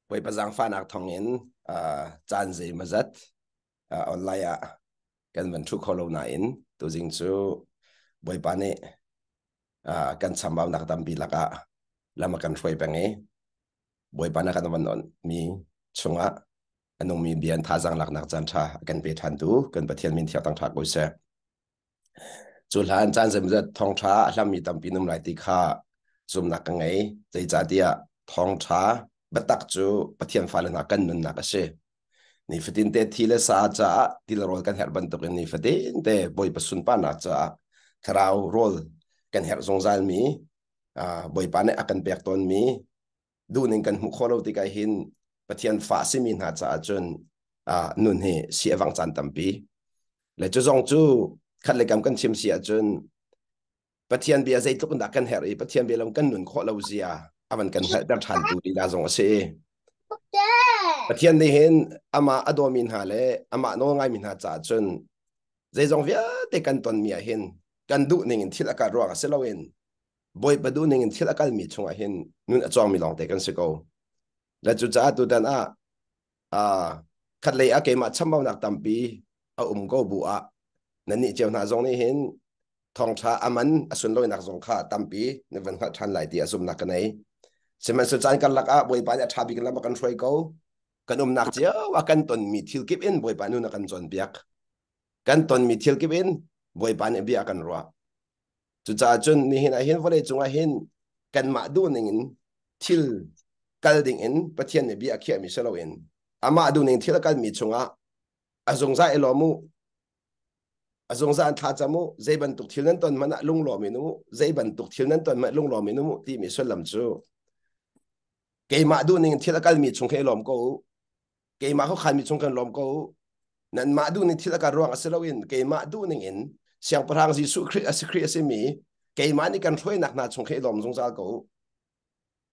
Boi pazang fanak thongin chan zai mazat online kan van thu kholo na in tu jing chu boi pane kan sambau nak tam bilaka lama kan foi penge boi pana kan van on mi chunga anong mi bian thazang lak nak chan tha kan pe than tu kan pathian min thiak tang tha ko se chu lan chan zai mazat thong tha lam mi tam pinum lai ti kha zum nak ka ngai zai cha dia thong tha batak chu pathian falana kan nun na ka se ni fatin te thile sa cha til rol kan her ban to ni fatin te boy pasun pa na cha thrau rol kan her zong zal mi boy pa ne akan pek ton mi du ning kan mu kholo ti kai hin pathian fa si min ha cha chun nun he si awang chan tampi le chu zong chu khat le kam kan chim si a chun pathian bia zai tuk da kan her i pathian bia lam kan nun kholo zia awan kan her dar than tu ni da zong se pathian ni hen ama adomin ha le ama no ngai min ha cha chun zai zong via te kan ton mi a hen kan du ning in thil aka ro a se loin boy pa du ning in thil akal mi chunga hen nun a chong mi long te kan se ko la chu cha tu dan a khat le a ke ma chambau nak tampi a go bu a nani chew na zong ni hen thong tha aman asun loi nak zong kha tampi ne van kha than lai ti asum nak kanai seman su chan kan lak a boy pa ya thabi kan lam kan throi ko kan nak chia wa kan ton mi thil kip in boy pa nu na kan chon biak kan ton mi thil kip in boy pa ne bia kan ro chu cha chun ni hin a hin vole chunga hin kan ma du ning in thil kal ding in pathian ne bia khia mi selo in ama du ning thil kal mi chunga azong za elomu azong za tha chamu zai ban tuk thil nan ton mana lung lo mi nu zai ban tuk thil nan ton ma lung lo mi nu ti mi solam chu ke ma du ning thil kal mi chung ke lom ko ke ma kho khan mi chung kan lom ko nan ma du ning thil ka ruang aselawin ke ma du ning in siang parang Jesu Christ asikri asimi ke ma ni kan throi nak na chung ke lom jong zal ko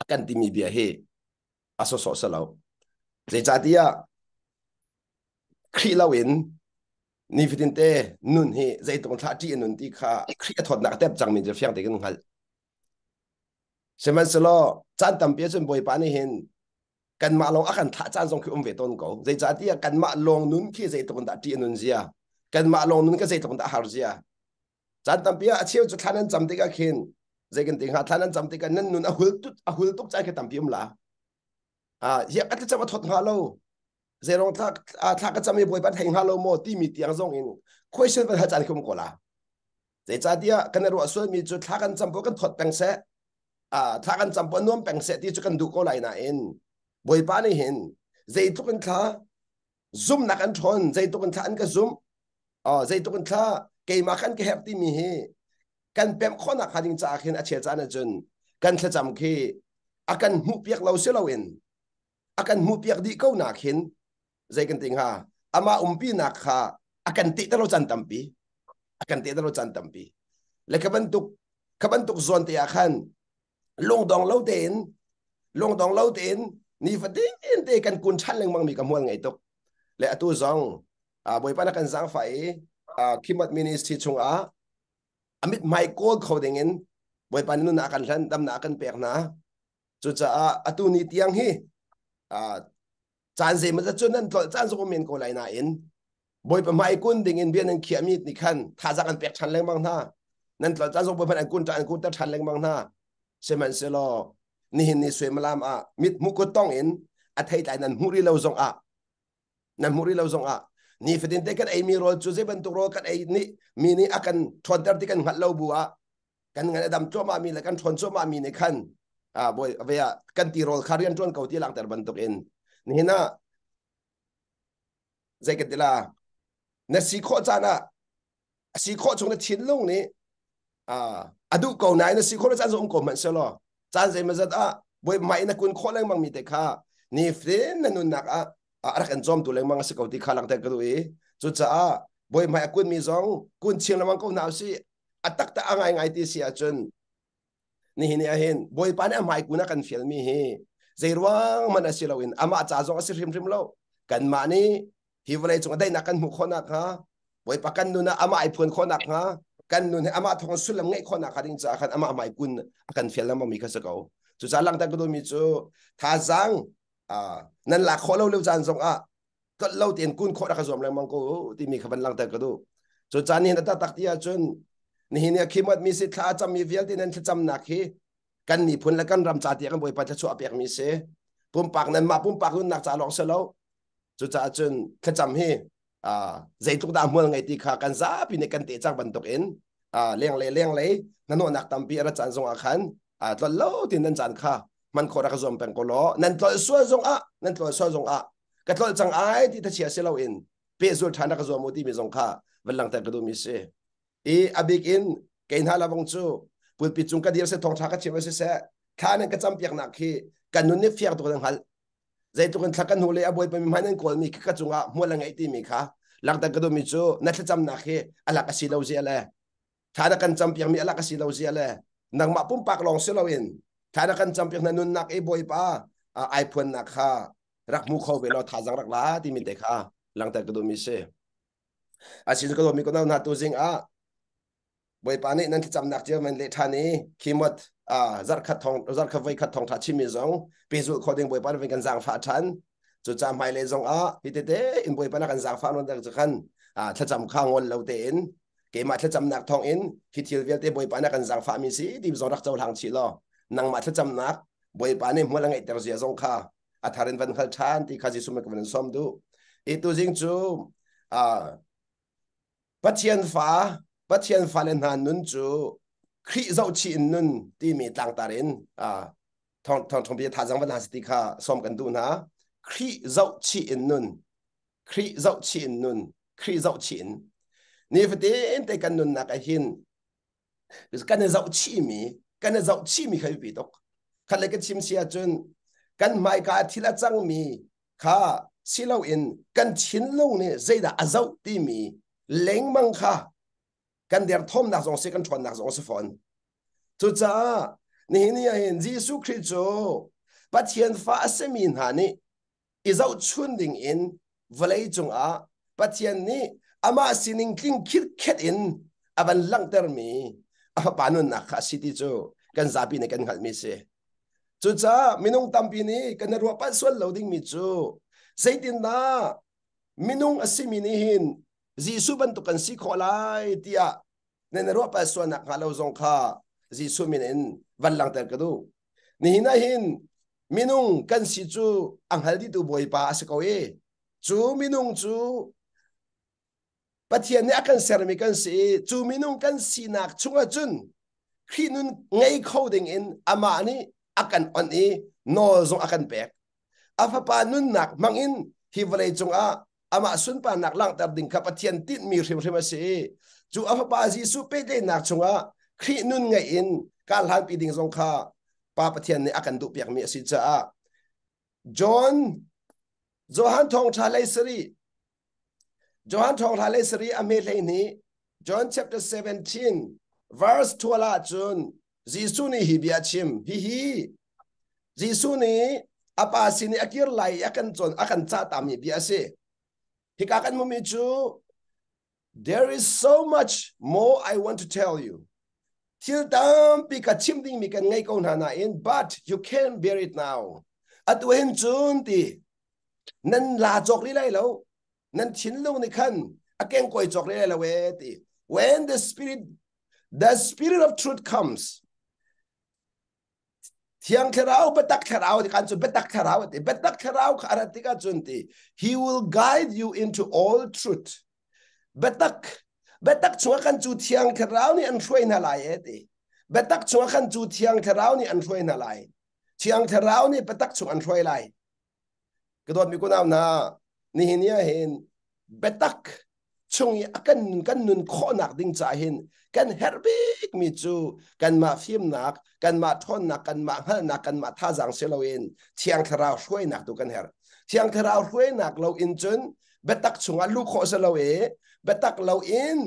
akan ti mi bia he aso so salo zai cha dia khri lawin ni fitin te nun he zai tong tha ti nun ti kha khri thot nak tep chang min je fyang te kan hal seman selo chan tam pia chun boy pa ni hin kan ma long akan tha chan song ki ve ton ko zai cha dia kan ma long nun ki zai tong da ti nun zia kan ma long nun ka zai tong da har zia chan tam pia a chiu chu thanan cham te ka khin zai kan ting ha thanan cham te ka nan nun a hul tuk chai ka tam pium la ya ka cha ma thot ha lo zai rong thak thak ka cham mi boy pa thai ha lo mo ti mi tiang zong in question va ha chan kum ko la zai cha dia kan ro so mi chu thak kan cham bo kan thot peng se thak kan cham bo nom peng se ti chu kan du ko lai na in boy pa ni hin zai tu kan tha zoom nak an thon zai tu kan tha an ka zoom zai tu kan tha ke ma kan ke hep ti mi he kan pem khona khading cha khin a che cha na chun kan thla cham khi akan hu piak lo se lo in akan hu piak di ko na khin zai kan ting ha ama umpi na kha akan ti ta lo chan tampi akan ti ta lo chan tampi le kaban tuk zon te akhan long dong lo ten ni fatin te kan kun chan leng mang mi ka mual ngai tok le atu zong boy pa na kan zang fai khimat ministry chung amit Michael coding in boy pa nu na kan ran dam na kan pek na chu cha atu ni tiang hi chan se ma chu nan chan so men ko lai na in boy pa mai kun ding in bian an khia mi ni khan tha za kan pek chan leng mang na nan chan so boy pa an kun ta chan leng mang na se man se lo ni hin ni swe malam mit mu ko tong in thai tai nan muri lo zong ni fitin te kan ai mi rol chu ze ban tu ro kan ai ni mi ni akan thon tar ti kan ngat lo bua kan ngan dam cho ma mi la kan thon cho ma mi ni khan boy avya kan ti rol kharian ton ko ti lang tar ban tok in ni na zai ke tila na si kho cha na si kho chung na thin long ni adu ko nai na si kho cha zo ko man se lo chan zai ma zat boy mai na kun kho lang mang mi te kha ni fren na nun nak arak an zom tu leng mang se ko ti khalang te ka wi chu cha boy mai kun mi zong kun ching lamang ko na si atak ta angai ti si a chun ni hin a hin boy pa na mai kuna kan fiel mi he zai ruang man a si lawin ama cha zong a si rim lo kan ma ni hi vlei chung dai na kan mu khona kha boy pa kan nu na ama ai phun khona kha kan nu ama thong sulam ngai khona kha ding cha khan ama mai kun akan fiel lam mi kha sa ko chu cha lang ta ko mi chu tha zang นั่นหลักข้อเราเร็วจานทรงก็เล่าเตียนกุ้นข้อรักษาแรงมังกูที่มีขบันลังแต่ก็ดูจนจานนี้นั่นตักที่จนนี่เนี่ยคิดว่ามีสิทธิ์ข้าจำมีเวียลที่นั่นจำหนักฮีกันมีผลและกันรำจ่าเตียกันบ่อยปัจจุบันเปียกมีเสปุ่มปากนั้นมาปุ่มปากรุ่นหนักจ่าหลอกเสลาจนจ่าจนขจำฮีใจทุกดามเมืองไงที่ข้ากันซาพินกันเตะจากบันตกเอ็นเลี้ยงเลยนั่นหนักตามปีอาจารย์ทรงอาคารตอนเล่าที่นั่นจานข้ามันขอรักษาเป็นกล้อนั่นตัวสวยทรงนั่นตัวสวยทรงก็ตัวจังไอที่ถ้าเชียร์เสลาเอ็นเพื่อสุดท้ายนักษาโมดีมีทรงข้าวันหลังแต่ก็ดูมีเสอบิกอินเกินหาลาบงจูปุ่นปิดจุงกระเดียร์เสทองทักกันเชื่อว่าเสียข้านั่นก็จำเปียกหนักที่กันนุ่นนี่เฟียกตัวนั้นฮัลใจตัวกันทักกันหูเลยบ่อยไปมีมันนั่นกอลมีกระจุงมัวละไงตีมีข้าหลังแต่ก็ดูมีจูนั่นจะจำหนักที่อะไรก็สิเราเสียเลยข้านั่นกันจำเปียกมีอะไรก็สิเราเสียเลยนังมาปุ่มปากลองเสียเราเองข้านั่นกันจำเปียกนั่นนุ่นหนักบ่อยป้าไอพวนหนักข้ารักมุขเขาเวลาท่าจังรักล้าที่มีเด็กข้าหลังแต่ก็ดูมีเสียสิ่งก็ดูมีคนน่าตัวจริงบ่อยปานนี้นั่นที่จำหนักเจอมันเลทานี้ขีมดจัดขัดทองจัดขัดไว้ขัดทองทัดชิมิซงปีสุดคนเองบ่อยปานเป็นกันจางฟ้าทันจุดจำไม่เลยซงฮิตเต้อินบ่อยปานกันจางฟ้านั่นแต่จะขันถ้าจำข้างวันเราเต้นเกมาถ้าจำหนักทองอินฮิตเทียเวลเต้บ่อยปานกันจางฟ้ามีสิที่ซงรักเจ้าทางชิลอนังมาถ้าจำหนักบ่อยปานนี้มัวละไงแต่เราเสียซงข้าทารินวันขัดชันที่ข้าจิสุมกับวันซ้อมดูตัวจริงจูปัจเจียนฟ้าปัจเจียนฟ้าเลนหานุนจูคริเจ้าชีนนุนที่มีต่างตารินทองพิจารณาจังหวัดนาสติกาซ้อมกันดูนะคริเจ้าชีนนุนคริเจ้าชีนนุนคริเจ้าชีนนี่ฟตีนแต่กันนุนนักหินกันเจ้าชีมีกันเจ้าชีมีใครปีตกขันเลยกันชิมเสียจนกันไม่กาทีละจังมีข้าสิเราอินกันชินลูเนี่ยใจด่าเจ้าที่มีเล้งมังค่ะกันเดียร์ทอมนักสงฆ์กันชวนนักสงฆ์ฝนทุจ้านี่นี่เห็นยิสุคริสต์ปัจเจียนฟ้าเสมินหานี่อิเจ้าชุนดิ่งอินเวลัยจงปัจเจียนนี่อามาสินิงคิงคิดเข็ดอินอาบันลังเตอร์มีปานุนนักสิติโจกันซาปีนกันหัลมิเซทุจ้ามินุงตัมปีนี้กันรัวปัสส่วนเราดิ่งมิจูเซตินนามินุงอสิมินิหินJisu bentukan si kolai tia nenero paswa nak kalau zongkha Jisu minin valang terkadu nihina hin minung kan si chu anghal di tu boy pa asikawe chu minung chu pathian ni akan sermi kan si chu minung kan si nak chunga chun khinun ngai coding in ama ni akan on e no zong akan pek afa pa nun nak mangin hi valai chunga ama sun pa nak lang tar ding kap athian tin mi rim rim ase chu afa pa Jisu pe de nak chunga khri nun ngai in kal han pi ding zong kha pa pathian ni akan du piak mi asi cha Johan thong thalai sri ame le ni John chapter 17 verse 12 chun Jisu ni hi bia chim hi Jisu ni apa sini akir lai akan cha tam hi bia se hikakan mo michu there is so much more I want to tell you til dam pi ka chimding mi kan ngai ko na in but you can't bear it now at when chun ti nan la jok li lai lo nan chin lo ni khan akeng koi jok li lai lo we ti when the spirit of truth comes Tiang kerau betak kerau di kan betak kerau ti betak kerau karati ka junti he will guide you into all truth betak chunga kan chu tiang kerau ni an hroi na lai ti betak chunga kan chu tiang kerau ni an hroi na lai tiang kerau ni betak chung an hroi lai kedot mi ko na ni hinia hin betak chungi akan kan nun khonak ding cha hin kan herbik mi chu kan ma phim nak kan ma thon nak kan ma hal nak kan ma tha jang selawin thiang tharau hruai nak tu kan her thiang tharau hruai nak lo in chun betak chunga lu kho selawe betak lo in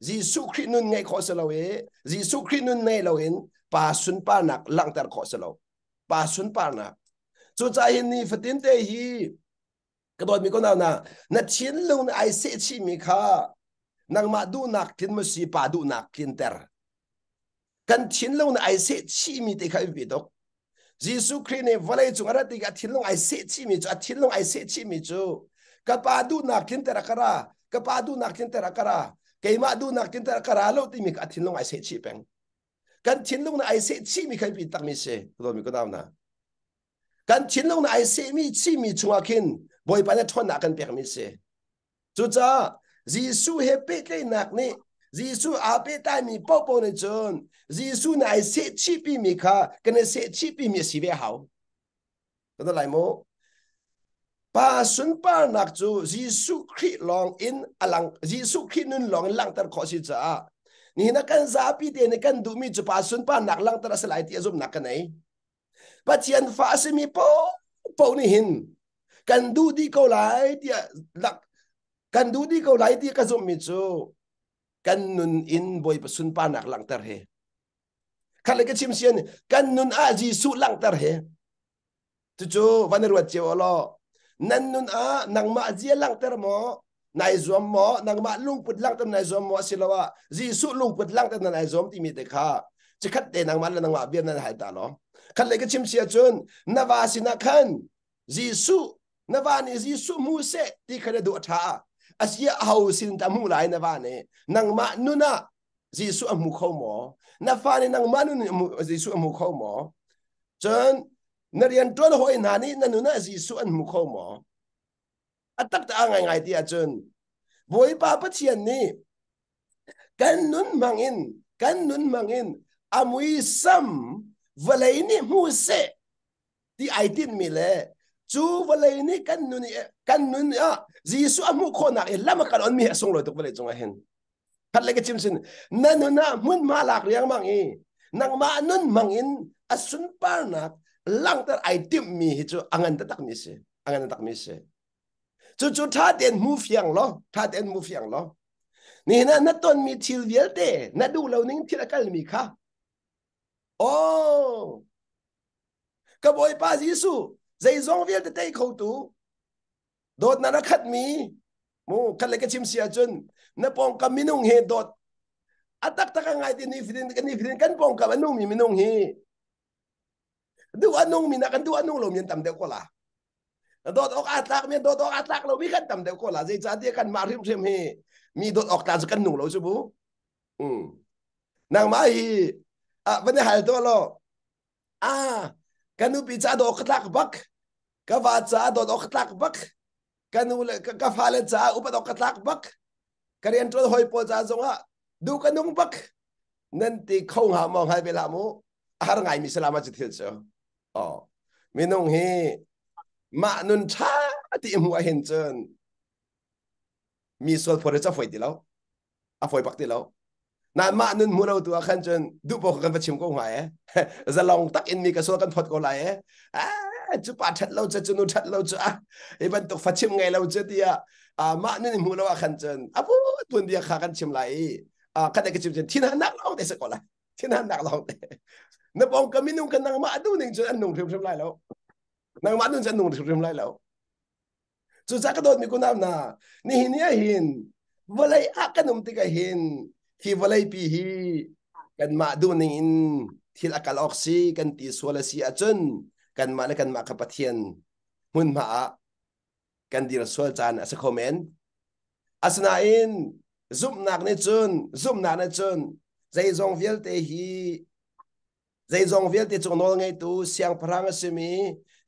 Jisu Christ nun ngai kho selawe Jisu Christ nun nei lo in pa sun pa nak lang tar kho selaw pa sun pa nak chu cha hin ni fatin te hi kadot mi ko na chin lung ai se chi mi kha nang ma du nak tin ma si pa du nak tin ter kan chin lung ai se chi mi te khai bi dok Giêsu Christ này vợ lấy chúng ta thì cái thiên long ai sẽ chi mi chú thiên long ai sẽ chi mi chú cái ba du nạc thiên tera kara cái ba du nạc thiên tera kara cái mà du nạc thiên tera kara lâu thì mi cái thiên long ai sẽ chi beng cái thiên long ai sẽ chi mi cái bị tắc mi sẽ rồi mi có đau na cái thiên long ai sẽ mi chi mi chung akin boy bạn ấy thon nạc cái beng mi sẽ chú cha Giêsu happy cái nạc này Giêsu ape tai mi bao bao này chun Giêsu này sẽ chi bi mi kha cái này sẽ chi bi mi si về hảo cái đó lại mô ba xuân ba nạc chú Giêsu Christ long in alang Giêsu Christ nun long in lang tar khó si cha ni na kan za pi de ne kan du mi chu ba xuân ba nạc lang tar salai ti azum nak này ba chian fa se mi po po ni hin kan du di ko lai ti lak kan du di ko lai ti ka zum mi chu kan nun in boy pa xuân ba nạc lang tar he khale cái chim xiên kan nun a Giêsu lang tar he chu van ruat che lo nan nun a nang ma zia lang ter mo nai zom mo nang ma lung put lang ter nai zom mo silawa Giêsu lung put lang ter nai zom ti mi te kha chi khat te nang ma la nang ma biam nan hai ta lo khat le ka chim sia chun na va sina khan Giêsu na va ni Giêsu mu se ti khare du tha asia hau sin ta mu lai na va ne nang ma nuna Giêsu amu kho mo na fa ni nang ma nu Giêsu amu kho mo chun na rian tuan hoi na ni na nuna Giêsu an mu kho mo atak ta ngai ngai ti a chun voi pa pa chian ni kan nun mangin amui sam valai ni mu se ti ai tin mi le chu valai ni kan nun a Giêsu amu kho na e lama kan on mi song lo tok valai chung a hen khat le ke chim sin na nuna mun ma lak riang mang e nang ma nun mangin asun par na lang tar ai tim mi hi chu angan ta tak mi se angan tak mi se chu tha den mu fiang lo ni na ton mi thil vial te na du lo ning thil akal mi kha oh ka boy pa Giêsu zai zong vial te tai khou tu dot na khat mi mu khat le ka chim sia chun na pong ka minung he dot atak ta ka ngai ti ni fidin kan pong ka minung mi minung hi du anung mi na kan du anung lo mien tam de ko la dot ok atak mi dot ok atak lo mi kan tam de ko la zai cha dia kan ma rim hi mi dot ok ta kan nung lo chu bu nang ma hi vấn đề hal to lo kanu pi cha dot tak bak ka va cha dot ok tak bak kanu ka fa le cha up dot tak bak karian tro hoi po cha zonga du kanung bak nan ti khong ha mong hai bela mu har ngai mi selama chi thil cho mi nung hi ma nun cha ti mu a hen chen mi sol por cha foi ti lo a foi bak ti lo na ma nun mu lo tu a khan chen du po kan pa chim ko hwa za long tak in mi ka so kan phot ko lai chu pa that lo cha chu nu that lo cha e ban to fa chim ngai lo cha ti ma nun mu lo a khan chen apu tun dia kha kan chim lai kan ka chim chen thin han nak lo te sa ko la thin han nak lo te na bong ka minung kan nang ma du ning chen an nung thrim lai lo nang ma nun chen nung thrim lai lo chu cha ka dot mi ku nam na ni hin ya hin valai a kanum ti ka hin hi valai pi hi kan ma du ning in thil akal oxi kan ti swala si a chun kan ma ka pathian mun ma a kan dir swal chan as a comment asna in zum nak ne chun zai zong vial te hi zai zong vial te chung nol ngai tu siang phrang asimi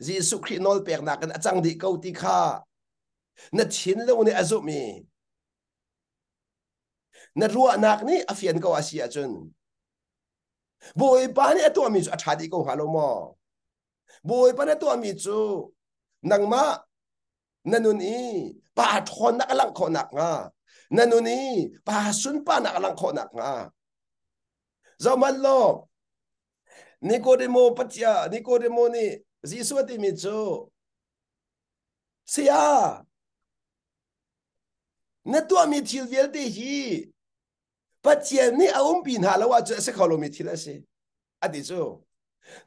Giêsu Christ nol pek na kan achang di ko ti kha na chin lo ne azumi na ruwa nak ni afian ko asia chun boy pa ni ato mi chu athadi ko halo mo boy pa ni ato mi chu nangma nanun i pa thon nak lang kho nak nga nanun i pa sun pa nak lang kho nak nga zaman lo Nicodemo ni Giêsu ti mi chu sia na to mi thil vel te hi pathian ni aum pin halawa chu se kholo mi thila se adi chu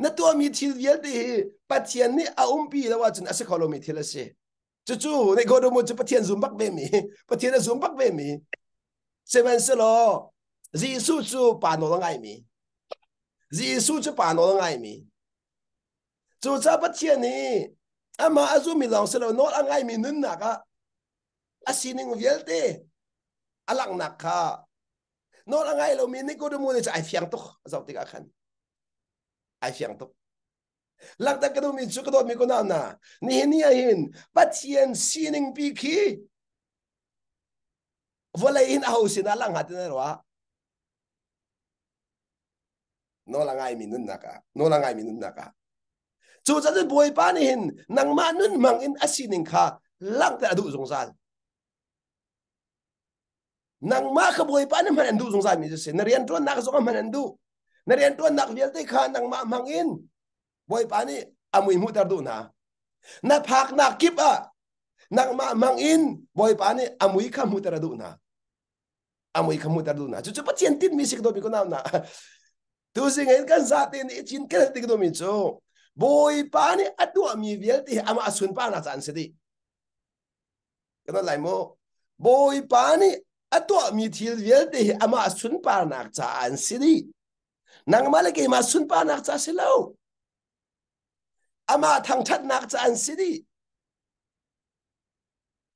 na to mi thil vel te hi pathian ni aum pi lawa chu se kholo mi thila se chu Nicodemo chu pathian zum bak be mi pathian zum bak be mi seven se lo Giêsu chu pa no ngai mi Giêsu chu pa no ngai mi จูจ้าปัจเจียนี่อามาอาจูมีลองเสลโนอังไงมีนุนนักอะอาศินิงเวลเตอลังนักค่ะโนอังไงเรามีนิโกดมูนี่จะไอเฟียงตุกจะเอาติกาขันไอเฟียงตุกหลังจากกระดูมีจุกระโดดมีคนนั้นนะนี่นี่เห็นปัจเจียนศินิงปีคีวอลเลย์อินเอาสินะลังหัดนั่นวะโนอังไงมีนุนนักอะโนอังไงมีนุนนักอะจูจ้าจะบวยปานี่เห็นนังมานุนมังอินอาศินิงค่ะลังแต่อดุสงสารนางมาขบวยปานี่มันอันดูสงสารมีจะเสียนเรียนตัวนักสงมันอันดูนเรียนตัวนักเวียลที่ขานางมามังอินบวยปานี่อามุยมุตรดูนะนักพักนักกิบอะนางมามังอินบวยปานี่อามุยขมุตรดูนะอามุยขมุตรดูนะจู่ๆปัจเจียนติดมีสิกโดมีคนนั้นนะตัวสิ่งเห็นกันสัตย์นี่จินกันติดโดมีจู่บวยปานี่อัดตัวมีเวียลที่อามาสุนปานาจันสิดีกันนั่นไรโมบวยปานี่อัตัวมีทีเวียลเดอามาสุนปานักจานสิดีนางมาเลกมาสุนปานักจาสิเลวอามาทางชัดนักจานสิดี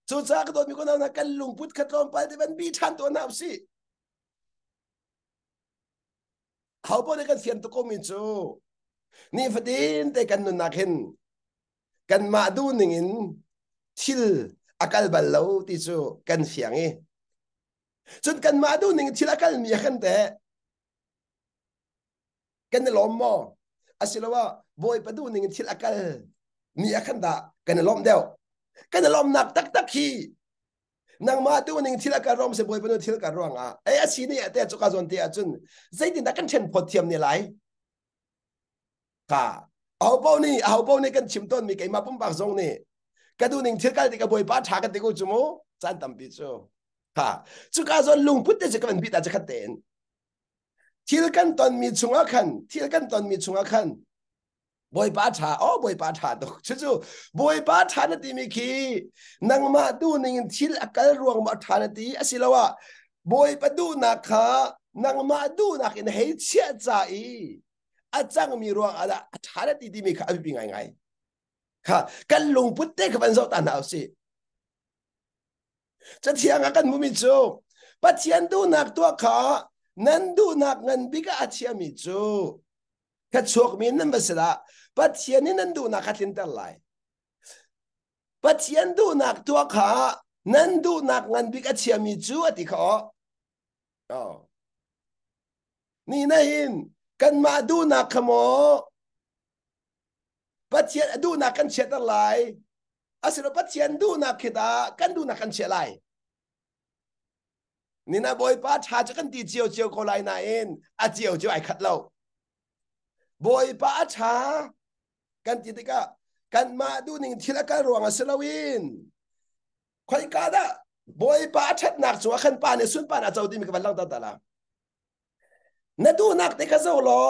จู่จ้ากระโดดมีคนเอานักกันลุงพุทธขัดลมไปที่เป็นบีชันตัวนับสิเขาบอกได้กันเสียนตุกมิจูนี่ฟดินแต่กันนุนักเห็นกันมาดูหนึ่งทิลอากาศบาลเลวที่จูกันเสียงจนกันมาดูหนึ่งทิลอากาศมีกันแต่กันล้อมมออาศัยว่าบอยไปดูหนึ่งทิลอากาศมีกันด่ากันล้อมเดียวกันล้อมหนักตักตักขี้นางมาดูหนึ่งทิลอากาศร้องเสียบอยไปดูทิลอากาศร้องไอ้อาชีนี่แต่จุกาจนเตียจนใจดินนักกันเช่นพอเทียมนี่ไรค่ะเอาเป้านี่กันชิมต้นมีไก่มาปุ่มปากทรงนี่กันดูหนึ่งทิลอากาศที่กับบอยป้าชากันติกูจุโมจันตั้มปิโซค่ะจุกาจนลุงพุทธจะกันปิดอาจจะขัดเต็นที่กันตอนมีชงอาคันที่กันตอนมีชงอาคันบอยป้าชาบอยป้าชาตกจู่ๆบอยป้าชานาทีมีคีนังมาดูหนึ่งที่อากาศรวงมาทานาทีอาศิลว่าบอยป้าดูนักhaนังมาดูนักอินเฮเชียใจอาจังมีรวงอะไรทานาทีที่มีข้าพิงไงค่ะกันลงพุทธเตกบันโซตันเอาสิจะเที่ยงกันมุมิจูปัจเจียนดูนักตัวขานั่นดูนักเงินบิกอาเชียมิจูแค่ชกมีนั่นภาษาปัจเจียนนี่นั่นดูนักขัดลินตะไลปัจเจียนดูนักตัวขานั่นดูนักเงินบิกอาเชียมิจูอติขานี่นะฮินกันมาดูนักขโมปัจเจียนดูนักกันเช็ดอะไรอาศัยปัจเจียนดูนักขิดากันดูนักกันเช็ดอะไรนี่นะบอยป้าชาจะกันตีเจียวโคไลนาเองอาเจียวไอ้ขัดเราบอยป้าชากันตีติกะกันมาดูหนึ่งทีละกันรวงอสลาวินใครกันอะบอยป้าชัดหนักสัวขันป้าเนี่ยสุนป้าน่ะเจ้าดีมีกันลังตาตาละนั่นดูนักเด็กเจ้าหล่อ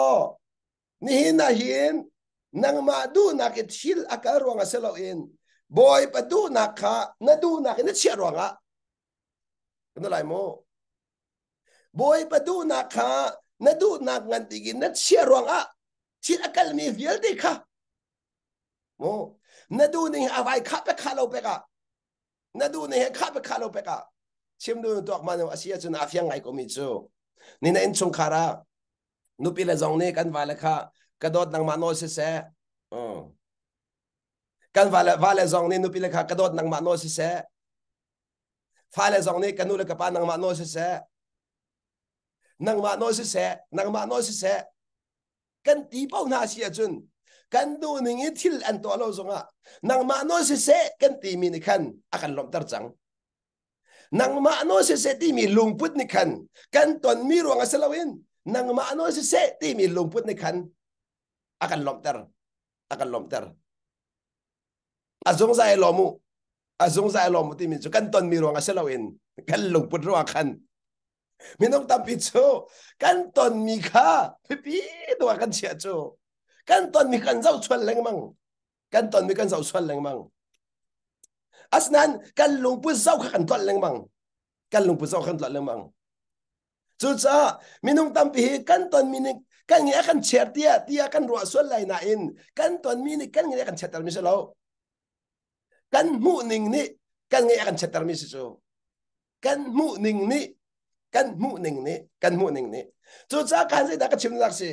นี่นะหินนังมาดูนักทีละกันรวงอสลาวินบอยป้าดูนักค่ะนั่นดูนักนี่เชี่ยรวงอะกันอะไรโมบอยป้าดูนักค่ะนั่นดูนักงันติกินนั่นเชี่ยรวงอะที่อากาศมีเวียลดีค่ะโมนั่นดูนี่เอาไว้ขับไปขาเราไปกะนั่นดูนี่ขับไปขาเราไปกะชิมดูตัวมันอาศัยจนอาฟยังไงก็มีจูนี่นั่นชงคารานุปิเลจงนี่กันวาเลค่ะกระโดดนังมาโนเสเสกันวาเลจงนี่นุปิเลค่ะกระโดดนังมาโนเสเสฟาเลจงนี่กันนุเลกปานังมาโนเสเสนังมาโนเสเสนังมาโนเสเสกันตีเป้าหน้าเสียจนกันดูหนึ่งที่อันตัวเราส่งอ่ะนังมาโนเสเสกันตีมีนิคันอากันลมตรจังนังมาโนเสเสที่มีลุงพุทธนิคันกันตอนมีรวงอสลาวินนังมาโนเสเสที่มีลุงพุทธนิคันอากันลมตรอาสงสัยลมุที่มีจุกันตอนมีรวงอสลาวินกันลุงพุทธรวงคันมีน้องตามปิดโชกันตอนมีข้าพี่ตัวกันเชียโชกันตอนมีกันเจ้าชวนแรงมั่งกันตอนมีกันเจ้าชวนแรงมั่งอัศนันกันลุงพุทธเจ้าขันตอนแรงมั่งกันลุงพุทธเจ้าขันตอนแรงมั่งจู่ๆมีน้องตามปีกันตอนมี kan nge kan cher dia kan ro sual lai na in kan ton mi ni kan nge kan chetar mi selo kan mu ning ni kan nge kan chetar mi so kan mu ning ni kan mu ning ni kan mu ning ni chu cha kan se da ka chim nak si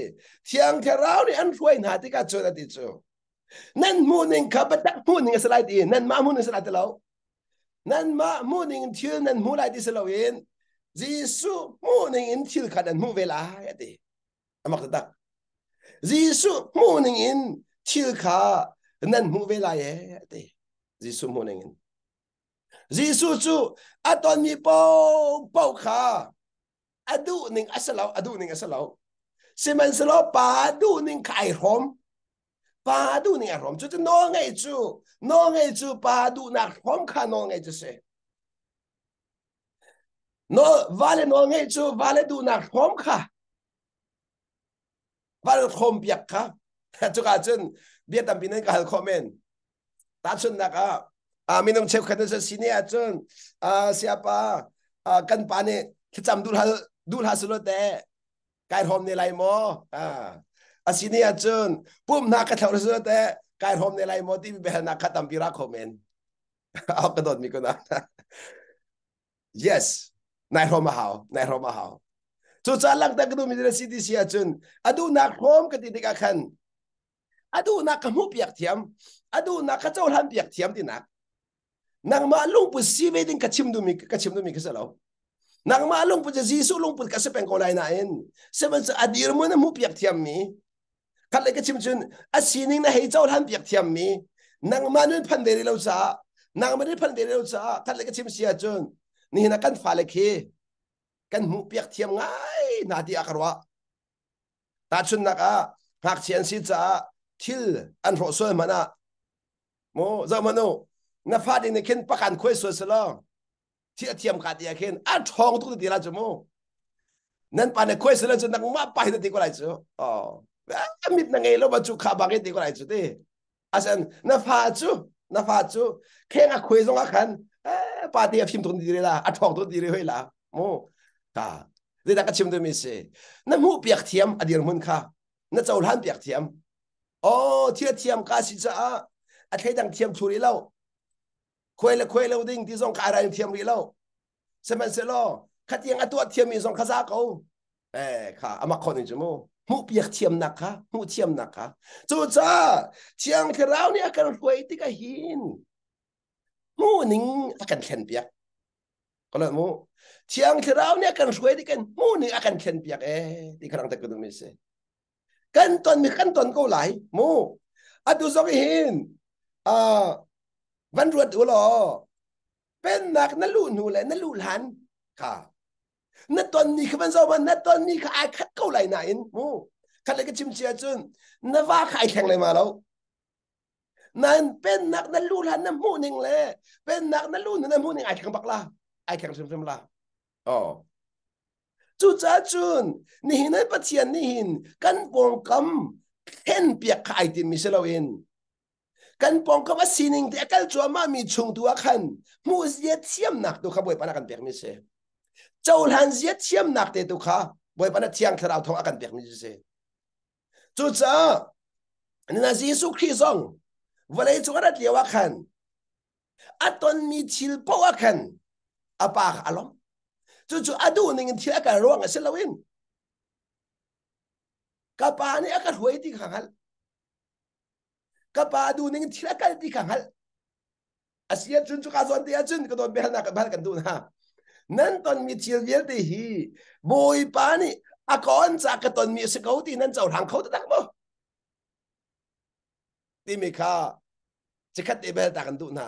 thiang therau ni an ruai na ti ka chu na ti chu nan mu ning ka ba ta mu ning salai ti nan ma mu ning salai ti lo nan ma mu ning thil nan mu lai ti selo in Giêsu mu ning in thil ka nan mu ve la ya ti amak ta Giêsu mu ning in thil ka nan mu ve la ya ti Giêsu mu ning in Giêsu chu aton mi pau kha adu ning asalau siman selo pa adu ning kai rom pa adu ning rom chu no ngai chu pa adu na rom kha no ngai chu se no vale no ngai chu vale du na rom kha vale rom piak kha chu ka chun bia tam pin ka comment ta chun na ka minum chef khan se sini a chun siapa kan pa ne cham dul ha sulo te kai rom ne lai mo asini a chun pum na ka thau sulo te kai rom ne lai mo ti be na ka tam pira comment au ka dot mi ko na yes nai rom hao chu cha lang ta gdu mi re city sia chun adu na rom ka ti ka khan adu na ka mu piak thiam adu na ka chol han piak thiam ti na nang ma lung pu si ve ding ka chim du mi ka sa lo nang ma lung pu Giêsu lung pu ka se pen ko lai na en se man sa adir mo na mu piak thiam mi khat le ka chim chun asining na hei chol han piak thiam mi nang ma nun phan de lo sa nang ma ni phan de lo sa khat le ka chim sia chun ni na kan fa le khi kan mu piak thiam ngai na ti akarwa ta chun na ka hak chian si cha thil an ro so mana mo za mano na fa ding ne ken pakan khoi so selo thi thiam ka ti ken a thong tu ti la chmo nan pa ne khoi selo chu nak ma pa hi ti ko lai chu mit na ngai lo ba chu kha ba ke ti ko lai chu te asan na fa chu khen a khoi zong a khan pa ti a phim tu ti la a thong tu ti re hoi la mo ta de da ka chim de mi se na mu piak thiam adir mun kha na chol han piak thiam thi thiam ka si cha a thai dang thiam thuri lo khoi le ding ti zong ka ra thiam ri lo se man se lo khat yang a tu thiam mi zong kha za ko kha ama khon ni mo mu piak thiam na kha mu thiam na kha chu cha chiang therau ni akan khoi ti ka hin mu ning akan khen piak ko la mo chiang therau ni akan khoi ti kan mu ning akan khen piak ti kharang ta ko mi se kan ton ko lai mo atu zong hin văn ruột ủa lo bên nạc nó lù nụ lại nó lù lan cả nó tuần ni cái văn sao mà nó tuần ni cái ai khát câu lại này mu khát lại cái chim chia chun nó va khai thèn lại mà đâu nên bên nạc nó lù lan nó mu nín lệ bên nạc nó lù nó mu nín ai thèn bạc la ai thèn xem la chú cha chun ni hin ai bắt chian ni hin căn bong cắm khen biếc khai tin mi sẽ lâu in kan pong ka sining te kal chua ma mi chung tu khan mu zia thiam nak tu kha boi pana kan pek mi se chol han zia thiam nak te tu kha boi pana thiang tharau thong akan pek mi se chu cha na Giêsu Christong vale chu rat lewa khan aton mi thil po khan apa alom chu adu ning thil ka rong a selawin ka pa ni akan huai ti khangal kapadu ning thila kal ti khangal asia chun chu ka zon ti achun ko don behna ka bal kan du na nan ton mi thil vel ti hi boy pa ni a kon cha ka ton mi se ko ti nan chau thang khau ta tak mo ti mi kha che khat e bel ta kan du na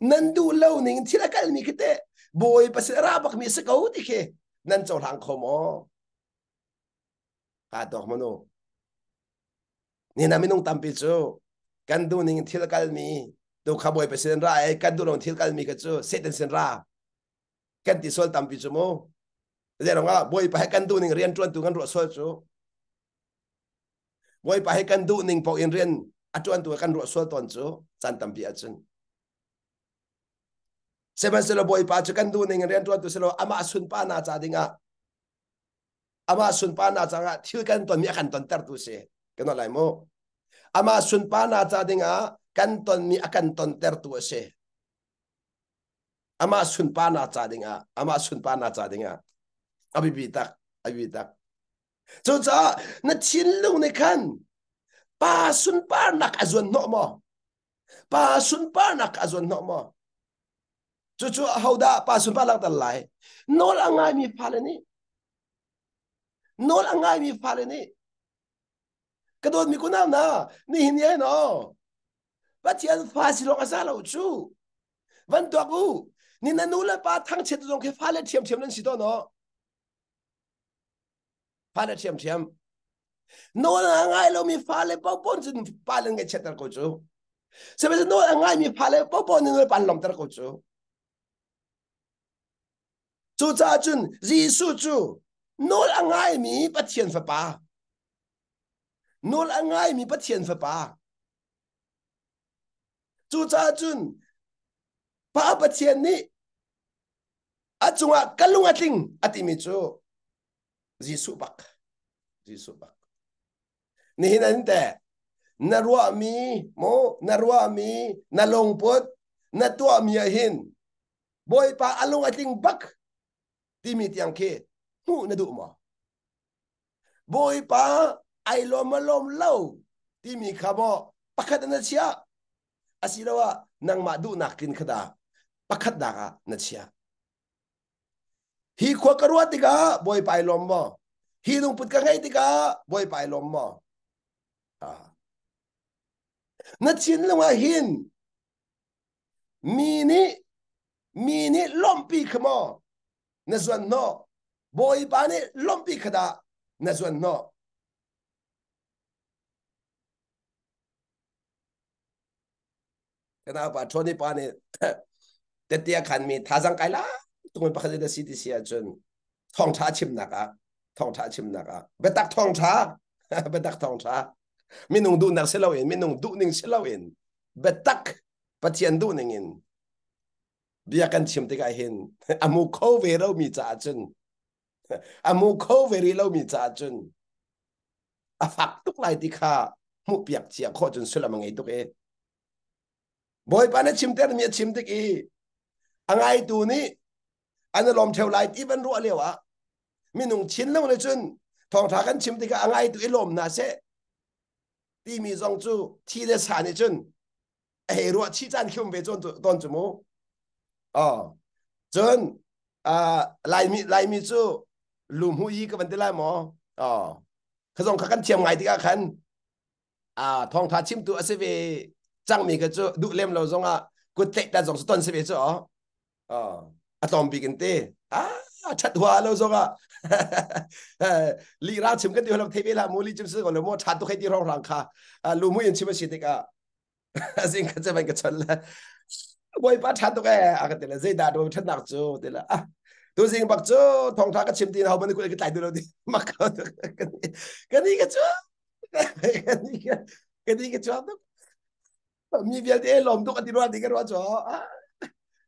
nan du lo ning thila kal mi kite boy pa se ra bak mi se ko ti ke nan chau thang kho mo ka dok mo no ni na minung tampi chu kan du ning thil kal mi tu khaboi pe sen ra kan du long thil kal mi ka chu seten sen ra kan ti sol tampi chu mo le ronga boy pa kan du ning rian tuan tu kan ro sol chu boy pa kan du ning po in rian atuan tu kan ro sol ton chu chan tampi a chun seban selo boy pa chu kan du ning rian tuan tu selo ama asun pa na cha dinga ama sun pa na changa thil kan ton mi kan ton tar tu se kan lai mo ama sun pa na cha dinga kan ton mi akan ton ter tu se ama sun pa na cha dinga ama sun pa na cha dinga abi tak cho cha na chin lu ne kan pa sun pa nak azon no mo pa sun pa nak azon no mo chu hauda pa sun pa lak tal lai nol angai mi phalani nol angai mi phalani kadon mi kunam na ni hin ye no Batian pha si long asa lo chu van to ku ni na nula pa thang chet dong ke pha le thiam thiam nan si to no pha le thiam thiam nol angai lo mi pha le pa pon sin pa le nge chet ko chu se be nol angai mi pha le pa pon ni pan lom tar ko chu chu cha chun ji su chu nol angai mi Batian fa pa nol angai mi Batian fa pa chu cha chun pa Batian ni achunga kalunga ting atimi chu ji su bak ni hinan te na ruwa mi mo na ruwa mi na longpot na tua mi hin boy pa alung ating bak timi tiang ke hu na du mo boy pa ai lom lo timi khabo pakhat na chia asirawa nang ma du nakin khada pakhat daga na chia hi khwa karwa tiga boy pa ai lom mo hi dung put ka ngai tiga boy pa ai lom mo na chin lunga hin mini lompi khamo na zwan no boy pa ne lompi khada na zwan no kana pa thoni pa ne tetia khan mi thajang kaila tungoi pakha da city sia chun thong tha chim naka betak thong tha betak thong tha minung du nak selawin minung du ning selawin betak Pathian du ning in bia kan chim te kai hin amu kho ve ro mi cha chun amu kho ve ri lo mi cha chun a fak tuk lai ti kha mu piak chia kho chun sula mangai tuk e boy pa na chim ter mi chim te ki angai tu ni an lom theu lai ti ban ru lewa minung chin lo ne chun thong tha kan chim te ka angai tu ilom na se ti mi zong chu thi de sa ni chun ai ru chi chan khum ve chon don chu mo chun lai mi chu lum hu yi ka ban de lai mo ka zong ka kan thiam ngai ti ka khan thong tha chim tu ase ve chang mi ka chu du lem lo zong ku te da zong ton se ve chu atom bi kin te chat hua lo zong li ra chim kan ti lo the ve la mu li chim se ko lo mo chat tu khai ti rong rang kha lu mu yin chim si te ka asing ka che ban ka chol la boy pa chat tu ka ka te la zai da do chat nak chu te la tu sing bak chu thong tha ka chim ti na ban ku ke tai du lo di mak ka ni ka chu ka ni ka chu mi vial de lom tu ka ti ro di ka ro chu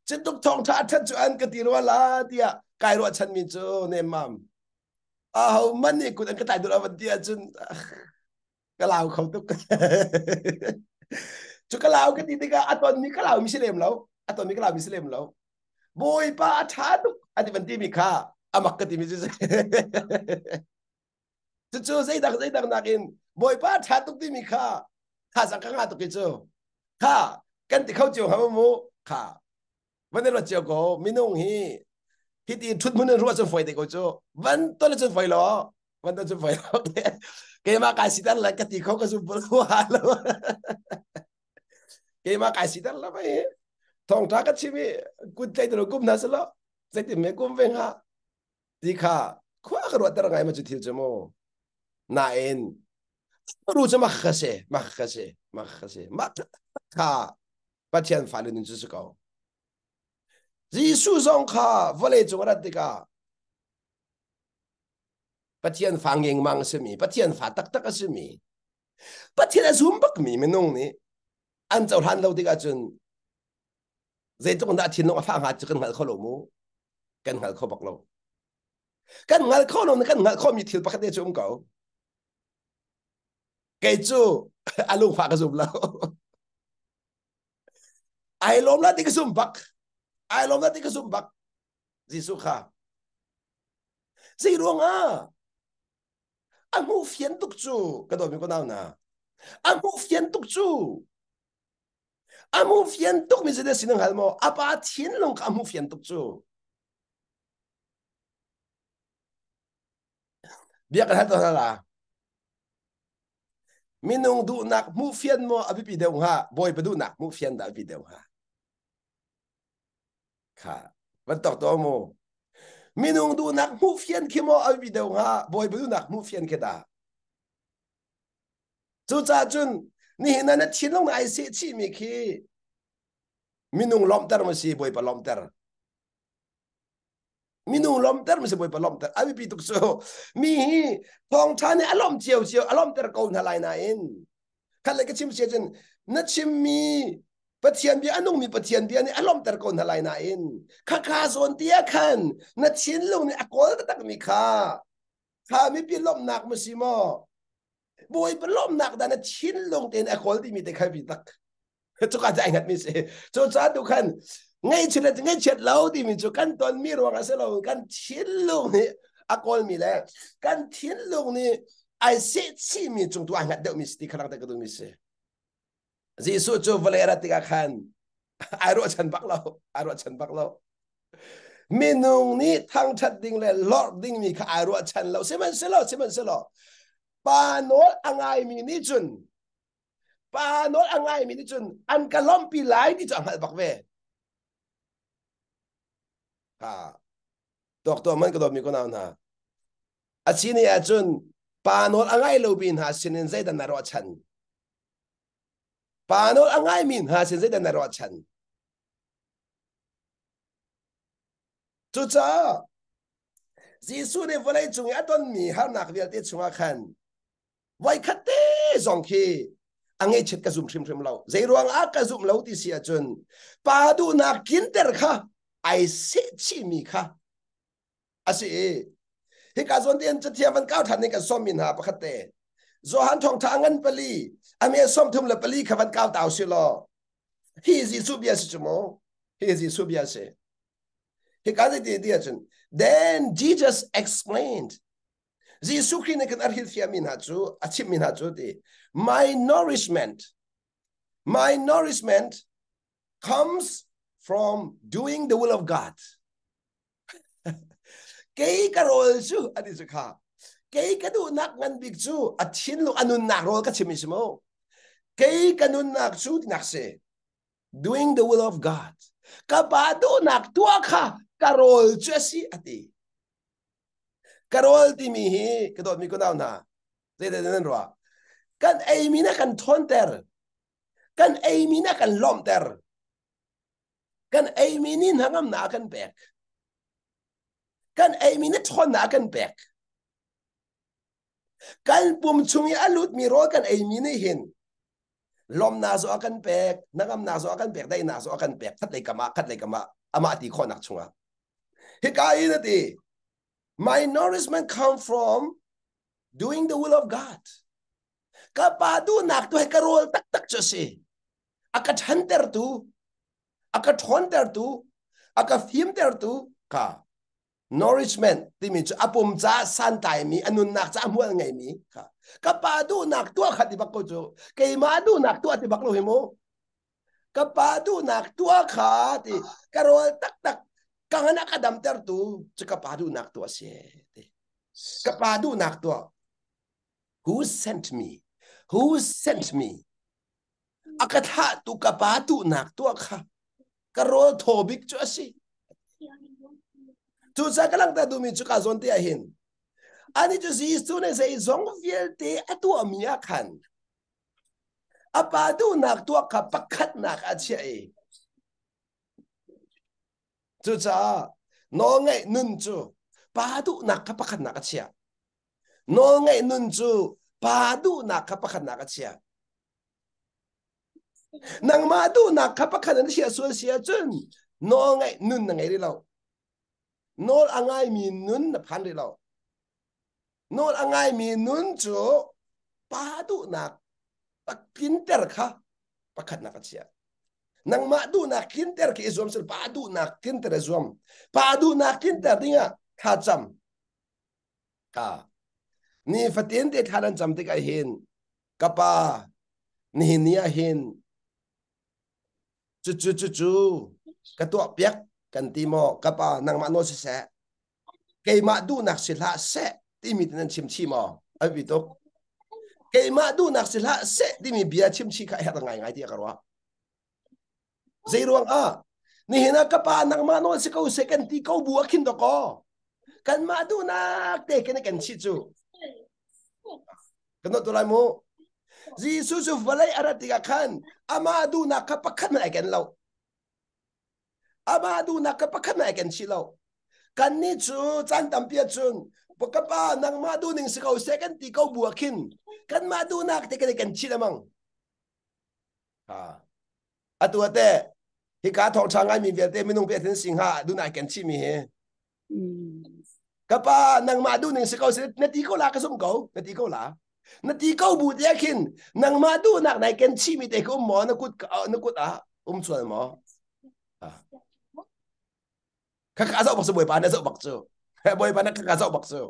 chen tuk thong tha that chu an ka ti ro la tia kai ro chan mi chu ne mam hau man ni ku an ka tai du lo ban tia chun ka lao khâu tuk chu ka lao ka ti ka aton mi ka lao mi silem lo aton mi ka lao mi silem lo boy pa tha tuk ati ban ti mi kha amak ka ti mi chu chu zai dak nakin boy pa tha tuk ti mi kha kha sang ka nga tuk ki chu kha kan ti khau chiu ha mu khaวันนี้เราเจ้าก็มินุ่งฮีที่ตีทุดมันรู้ว่าจะไฟเด็กก็จู่วันต้นจะไฟหรอวันต้นจะไฟหรอเกมากายสิตันแล้วกติเขาก็สุบหัวแล้วเกมากายสิตันแล้วไปท่องทักกันชีวิตกุญแจตัวกุมนั่นสิละใจที่ไม่กุมเวงฮะดีค่ะขวากระโดดแต่ละไงมันจะทิ้งจมูกน่าเอ็นรู้จะมาขเสมาค่ะปัจจัยฝ่ายหนึ่ง就是高耶稣上卡不来做了这个，不天放眼望是米，不天发得是米，不天是不米没弄呢。按照他老这个阵，在中那天弄放下就跟他靠路么，跟他靠白路。kan ngal kho no kan ngal kho mi thil pakhat de chum ko ke chu alung pha ka zum lo ai lom la ti ka zum bak ai lom la ti ka zum bak jisu kha si ruang a amu fian tuk chu ka do mi ko naw na amu fian tuk chu amu fian tuk mi zede sinang halmo apa thin long amu fian tuk chu bia kan hato la minung du nak mu fian mo abi pi deu ha boy pa du nak mu fian da pi deu ha kha van tok to mo minung du nak mu fian ki mo abi pi deu ha boy pa du nak mu fian ke da chu cha chun ni na na thin long ai se chi mi ki minung lom tar ma si boy pa lom tar minung lom tar ma si boy pa lom tar abi pi tuk so mi thong cha ne alom chiao chiao alom tar ko na lai na in kan le ka chim se chen na chim mi pathian bi anung mi pathian bi ani alom tar ko na lai na in kha kha zon tia khan na chin lung ni akol tak mi kha mi pi lom nak ma si mo boy pa lom nak da na chin lung ten akol ti mi te kha bi tak chu ka jai ngat mi se chu cha du khan ngay chet lâu thì mình cho căn tuần mi rồi cái lâu căn thiên luôn này akol mi le căn thiên luôn này ai sẽ chi mi chúng tôi ngặt được mi stick khang ta cái mi se Giêsu cho Valera tiga khan ai rồi chân bak lâu mi nung ni thang chat ding le lord ding mi kha ai rồi chân lâu se man se lo pa no angai mi ni chun pa no angai mi ni chun an kalom pi lai di chang hal bak ve doktor man ko do mi ko na na achini a chun panol angai lo bin ha sinin zai dan ro chan panol angai min ha sin zai dan ro chan chu cha jisu ne volai chung ya ton mi har nak vel te chunga khan vai khate zong khi angai chet ka zum shim lo zai ruang a ka zum lo ti sia chun pa du na kin ter kha ai se chi mi kha asi hi ka zon den chathia van kau than ni ka somin ha pakhate zo han thong thangan pali ame som thum la pali khavan kau taw si lo hi ji subia si chumo hi ji subia se hi ka de dia chun then Jesus explained jisu khin kan arhil fia min ha chu achim min ha chu ti my nourishment comes from doing the will of God cái role chu ani chu kha cái du nak ngan big chu a thin lu anun nak role ka chimi simo cái kanun nak chu nak se doing the will of God ka ba du nak tua kha ka role chu si ati ka role ti mi hi ka dot mi ko daw na de nen ro kan ai mi na kan thon ter kan ai mi na kan lom ter kan ai mi nin hangam na kan bek kan ai mi na thon na kan bek kan pum chungi alut mi ro kan ai mi ni hin lom na zo akan pek nangam na zo akan pek dai na zo akan pek khat lai kama ama ti kho nak chunga hi ka ina ti my nourishment come from doing the will of God ka pa du nak to ka rol tak cho si aka thanter tu aka thonter tu aka phim ter tu ka nourishment ti mi chu apum cha san tai mi anun nak cha mual ngai mi ka pa du nak tua khat di bak ko chu ke ma du nak tua ti bak lo himo ka pa du nak tua kha ti ka rol tak ka ngana ka dam ter tu chu ka pa du nak tua se ka pa du nak tua who sent me akatha tu ka pa du nak tua kha ka rol thobik chu asi tu sa kalang ta du mi chu ka zon te a hin ani chu si tu ne sei zong viel te atu amia khan apa du nak tua ka pakhat nak a che e chu cha no ngai nun chu pa du nak ka pakhat nak a che no ngai nun chu pa du nak ka pakhat nak a che nang ma du nak ka pakhat na sia so sia chun no ngai nun na ngai ri lo nol angai mi nun na phan ri lo nol angai mi nun chu pa du nak pakin ter kha pakhat na ka chia nang ma du nak kin ter ki zoom sel pa du nak kin ter zoom pa du nak kin ter dinga kha cham ka ni fatin te tharan cham te ka hin kapa ni nia hin chu ka to piak kan ti mo kapa nang ma no se se ke ma du nak sila se ti mi tan chim chi mo ai bi to ke ma du nak sila se ti mi bia chim chi ka ha ngai ngai ti ka ro zai ruang a ni hina kapa nang ma no se ko se kan ti ko bu akin do ko kan ma du nak te ken kan chi chu kan to lai mo Jesus valai aratiga kan amadu nak kapakhan na ken lo amadu nak kapakhan na ken chilo kan ni chu chan tampia chun pokapa nang madu ning sikau second ti ko buakin kan madu nak te ken chilamang ha atu ate hi ka thong changai mi viete minung pe ten singha du na ken chi mi he kapa nang madu ning sikau se na ti ko la ka sum ko na ti ko la na ti ko bu te kin nang madu nak nai ken chi mi te ko mo na kut a chuan mo ka zo bak so boy pa na zo bak so boy pa na ka zo bak so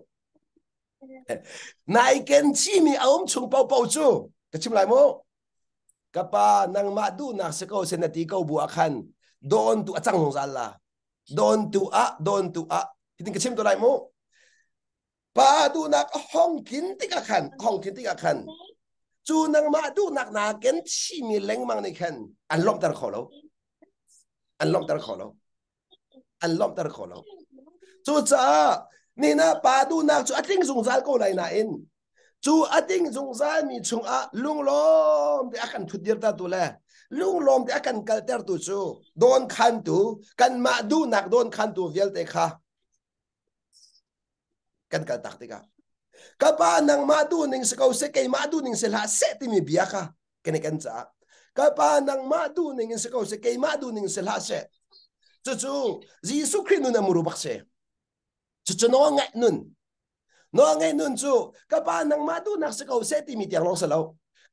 nai ken chi mi chung pau pau chu ka chim lai mo kapa nang madu nak se ko se na ti ko bu akhan don tu achang hong la don tu a hitin ka chim to lai mo pa du nak hong kin ti ka khan chu nang ma du nak na ken chi mi leng mang ni khan an lom tar kholo chu cha ni na pa du nak chu ating zung zal ko lai na in chu ating zung zal mi chung a lung lom te akan thudir ta tu le lung lom te akan kalter tu chu don khan tu kan ma du nak don khan tu vel te kha kan kal tak te ka kapa nang madu ning se ko se ke madu ning se la se ti mi bia ka ken kan cha kapa nang madu ning se ko se ke madu ning se la se chu jisu khrinu na muru bak se chu no ngai nun chu kapa nang madu nak se ko se ti mi tiang lo se lo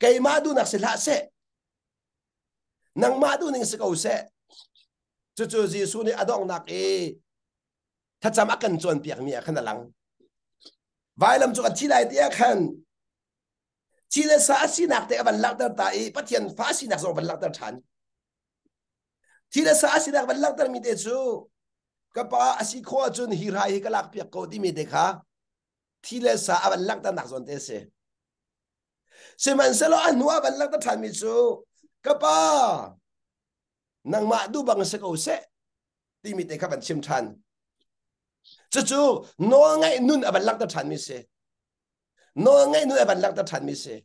ke madu nak se la se nang madu ning se ko se chu jisu ni adong nak e tha cham akan chon piak mi khan lang vai lam chu chi lai tia khan chi le sa si nak te ban lak tar ta e pathian fa si nak so ban lak tar than chi le sa si nak ban lak tar mi te chu ka pa asi kho chun hi rai ka lak piak ko ti mi te kha chi le sa ban lak tar nak zon te se man se lo anwa ban lak tar than mi chu ka pa nang ma du bang se ko se ti mi te kha ban chim than chu no ngai nun ban lak tar than mi se no ngai nu ban lak ta than mi se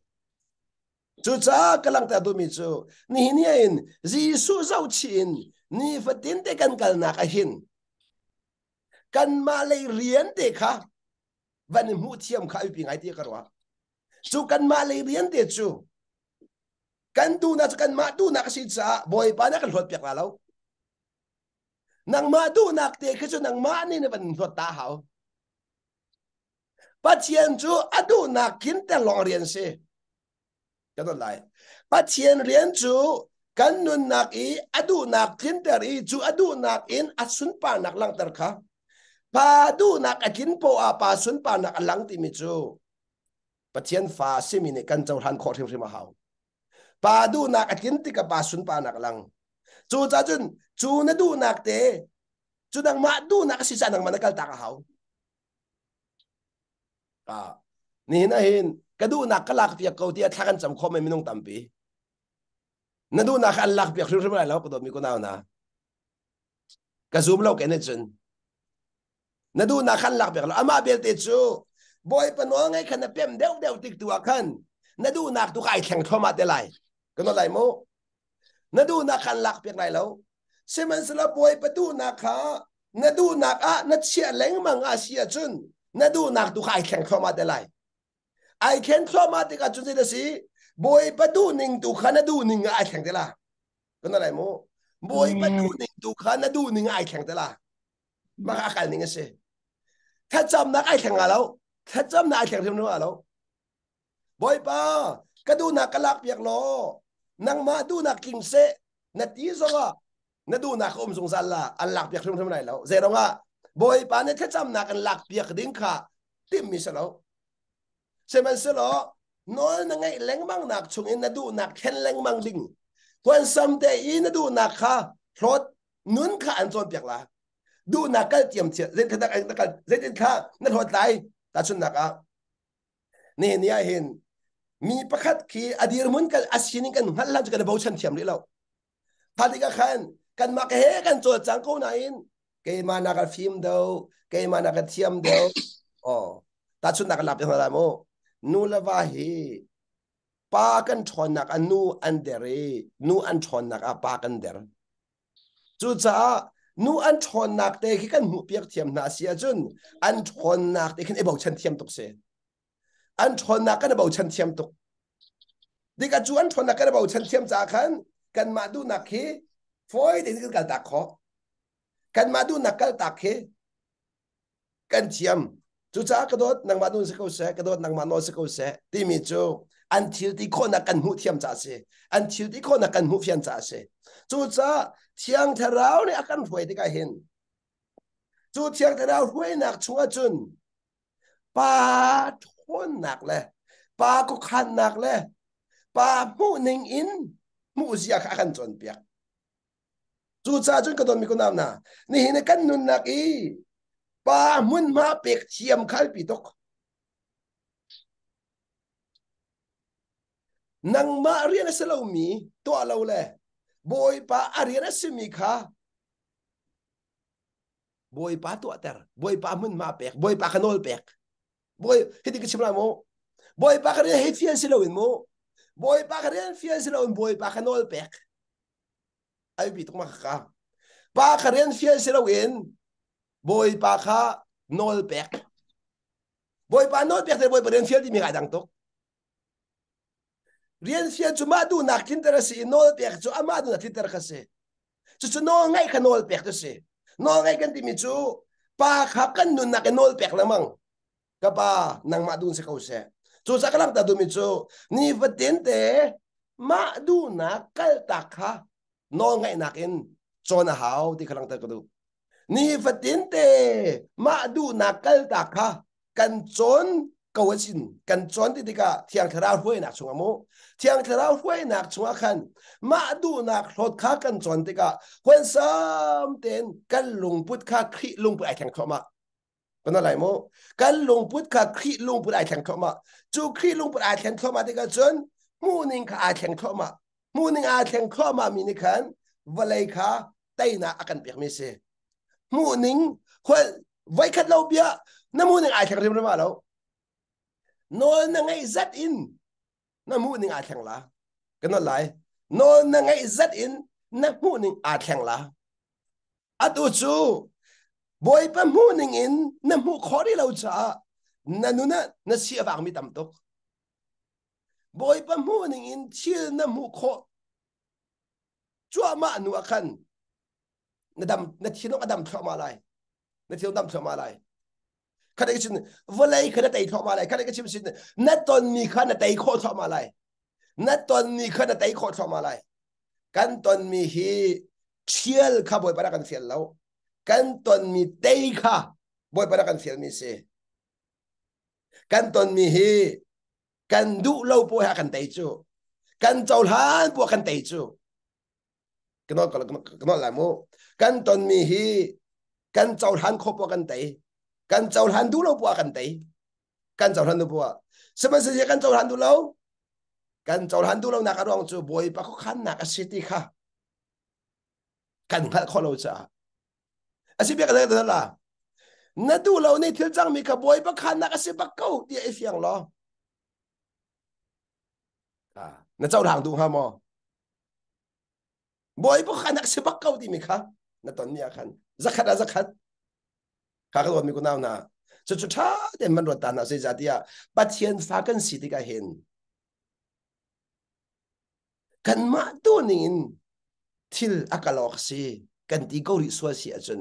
chu cha ka lang ta du mi chu ni ni in jisu zau chin ni fatin te kan kal na ka hin kan ma le rian te kha van mu thiam kha pi ngai te karwa chu kan ma le rian te chu kan tu na kan ma tu na ka si cha boy pa na kan hot pek la lo nang ma tu nak te kha chu nang ma ni ne ban hot ta hao pathian chu adu nak kin te long rian se ka don lai pathian rian chu kan nun nak i adu nak kin ter i chu adu nak in asun pa nak lang ter kha pa du nak akin po a pa sun pa nak lang ti mi chu pathian fa simi ne kan chau han kho thim thim hau pa du nak akin ti ka pa sun pa nak lang chu cha chun chu na du nak te chu dang ma du nak si sa nang manakal ta ka hau ni na hin kadu nak kalak pia ko tia thakan cham kho me minung tampi nadu nak allah pia khru khru la ko do mi ko na ka zoom lo ke ne chun nadu nak khalak pia ama bel te chu boy pa no ngai khan pem deu tik tu khan nadu nak tu kai thang thoma te lai ko no lai mo nadu nak khalak pia lai lo seman sala boy pa du nak kha nadu nak a na chia leng mang a sia chun nadu nak tu kai thang thoma te lai I can thoma te ka chun se si boy pa du ning tu khana du ning ai thang te la ko na lai mo boy pa du ning tu khana du ning ai thang te la makakal ni nga siถ้าจำนักไอ้แข่งอะไรถ้าจำนักไอ้แข่งทีมนู้นอะไรบ่อยป่ะก็ดูนักกลักเปียกล้อนังมาดูนักกิงเซนาทีสองนาดูนักสงสารละอันหลักเปียกทีมไหนแล้วเจ้าว่าบ่อยป่ะเนี่ยถ้าจำนักอันหลักเปียกดิ้งค่ะทีมมิสแล้วใช่ไหมสิล้อนอนนังไงแรงมังนักชงอินนาดูนักแข็งแรงมังดิ้งวันซัมเดย์อินนาดูนักค่ะเพราะนุนค่ะอันโจนเปียกละดูนักก็เตรียมเชียเล่นนักเล่นค่ะนั่นหัวใจแต่ชุนนักนี่เห็นมีประคัดขี่อดีตมุนกันอาชีพนี้กันฮัลลันจะกันเบาชันเทียมเลยเราพาดิกาขันกันมาเฮกันโจทย์จังกูนายนเกมานักฟิล์มเดียวเกมานักเทียมเดียวอ๋อแต่ชุนนักหลับยังไงโมนูละว่าเฮปากันชนนักนูอันเดรนูอันชนนักปากันเดรจุดจ้านูอันชนนักเตะขี้กันหูเปียกเทียมนาเสียจนอันชนนักเตะขี้เบาชันเทียมตกเสียอันชนนักกันเบาชันเทียมตกดิกาจวนชนนักกันเบาชันเทียมจากขันกันมาดูนักเฮฟอยเด็กกันตักขอกันมาดูนักกันตักเฮกันเทียมจุจ้ากระโดดนังมาดูสกุลเสกระโดดนังมาโนสกุลเสที่มีจูอันที่ที่คนนักกันหูเทียมจ่าเสอันที่ที่คนนักกันหูเฟียนจ่าเสจุจ้าเทียงเทเราเนี่ยอาการหวยที่ก็เห็นจุเทียงเทเราหวยหนักชัวจุนปาทนหนักเลยปาก็ขันหนักเลยปาหูหนึ่งอินมูเสียขันจนเปียกจูจ้าจนกระโดดมีคนนำนะนี่เห็นกันนุนนักอีปามุนมาเปียกเทียมขันปีตกนังมาเรียนเสลามีตัวเราเลยบอยปาอาเรียนสมีค่ะบอยปาตัวเตอร์บอยปามุนมาเปียกบอยปาขนอลเปียกบอยเฮดิกิชิมลาโมบอยปาเรียนเฮดเฟียนเสลาวินโมบอยปาเรียนเฟียนเสลาวินบอยปาขนอลเปียกไอ้ปีตกมาค่ะปาเรียนเฟียนเสลาวินบอยปาขานอลเปียกบอยปานอลเปียกแต่บอยปาเรียนเฟียนที่มีกระดังตกเรียนเฟียนจุมาดูนักทินเตอร์สีนอลเปียกจุอามาดูนักทินเตอร์คาเซจุนอไงขนอลเปียกตัวเซนอไงกันที่มีจูปาขับกันนุนนักนอลเปียกละมั้งก็ปานังมาดูนสกาวเซจูสักลังตาดูมีจูนี่วัดเดนเตมาดูนักกัลตักฮะนอไงนักอินโซนหาวที่กำลังตากดูนี่วัดเดนเตมาดูนักกัลตักฮะกันโซนกวชินกันโซนที่ที่กะเที่ยงทราห้วยนักชงอโมเที่ยงทราห้วยนักชงอคันมาดูนักรถข้ากันโซนที่กะควนซ้ำเต็นกันลุงพุทธข้าคริลุงปุไอแข่งเข้ามาเป็นอะไรโมกันลุงพุทธข้าคริลุงปุไอแข่งเข้ามาจูคริลุงปุไอแข่งเข้ามาที่กะจนมูนิงข้าไอแข่งเข้ามามูนิงไอแข่งเข้ามามีนิคันวลัยข้าไตน่าอากันเปียกไม่เสมูนิงควนไว้ขัดเราเบียน้ำมูนิงไอแข่งเรียบร้อยแล้วนอนนังไงจัดอินน้ำมูนิงอาแข่งละกันนั่นไรนอนนังไงจัดอินน้ำมูนิงอาแข่งละอัตุจูบอยปะมูนิงอินน้ำมูขอที่เราจะนั่นนู่นน่ะเสียฟังไม่ตำตกบอยปะมูนิงอินเชื่อน้ำมูขอจั่วมาหนูกันนั่นดำนั่นที่น้องอดัมทำอะไรนั่นที่น้องดำทำอะไรข้าได้ยินว่าอะไรข้าได้ทำอะไรข้าได้ยินนั่นตอนนี้ข้าได้ขอทำอะไรนั่นตอนนี้ข้าได้ขอทำอะไรกันตอนมีฮีเชียลข้าบ่อยปนักกันเสียแล้วกันตอนมีเตยข้าบ่อยปนักกันเสียมีเสกันตอนมีฮีกันดูเล่าป่วยกันเตยจูกันเจ้าหลานป่วยกันเตยจูกันนอนละโมกันตอนมีฮีกันเจ้าหลานคบป่วยกันเตยกันเจ้าหลานดูเล่าป่วยกันเตยกันเจ้าหลานดูป่วยสมัยเสียกันเจ้าหลานดูเล่ากันเจ้าหลานดูเล่านักร้องจูบ่อยปะเขาขันนักสิทธิค่ะกันพัดคนเราจะอาชีพอะไรกันล่ะนั่นดูเราในที่จังมีขบวยปะขันนักอาชีพเก่าที่ไอ้เฟียงล้อนั่นเจ้าทางดูฮะมอบอยปะขันนักอาชีพเก่าที่มีค่ะนั่นตอนนี้ขันzakatข้าก็ว่ามีคนเอาหน้าจุดท้าเด่นมันรวดตาหน้าเสียจัดที่ปัจเจียนฟ้ากันสิที่ก็เห็นกันมาตัวนี้ทิลอากาลอกสิกันที่เกาหลีสวยเสียจน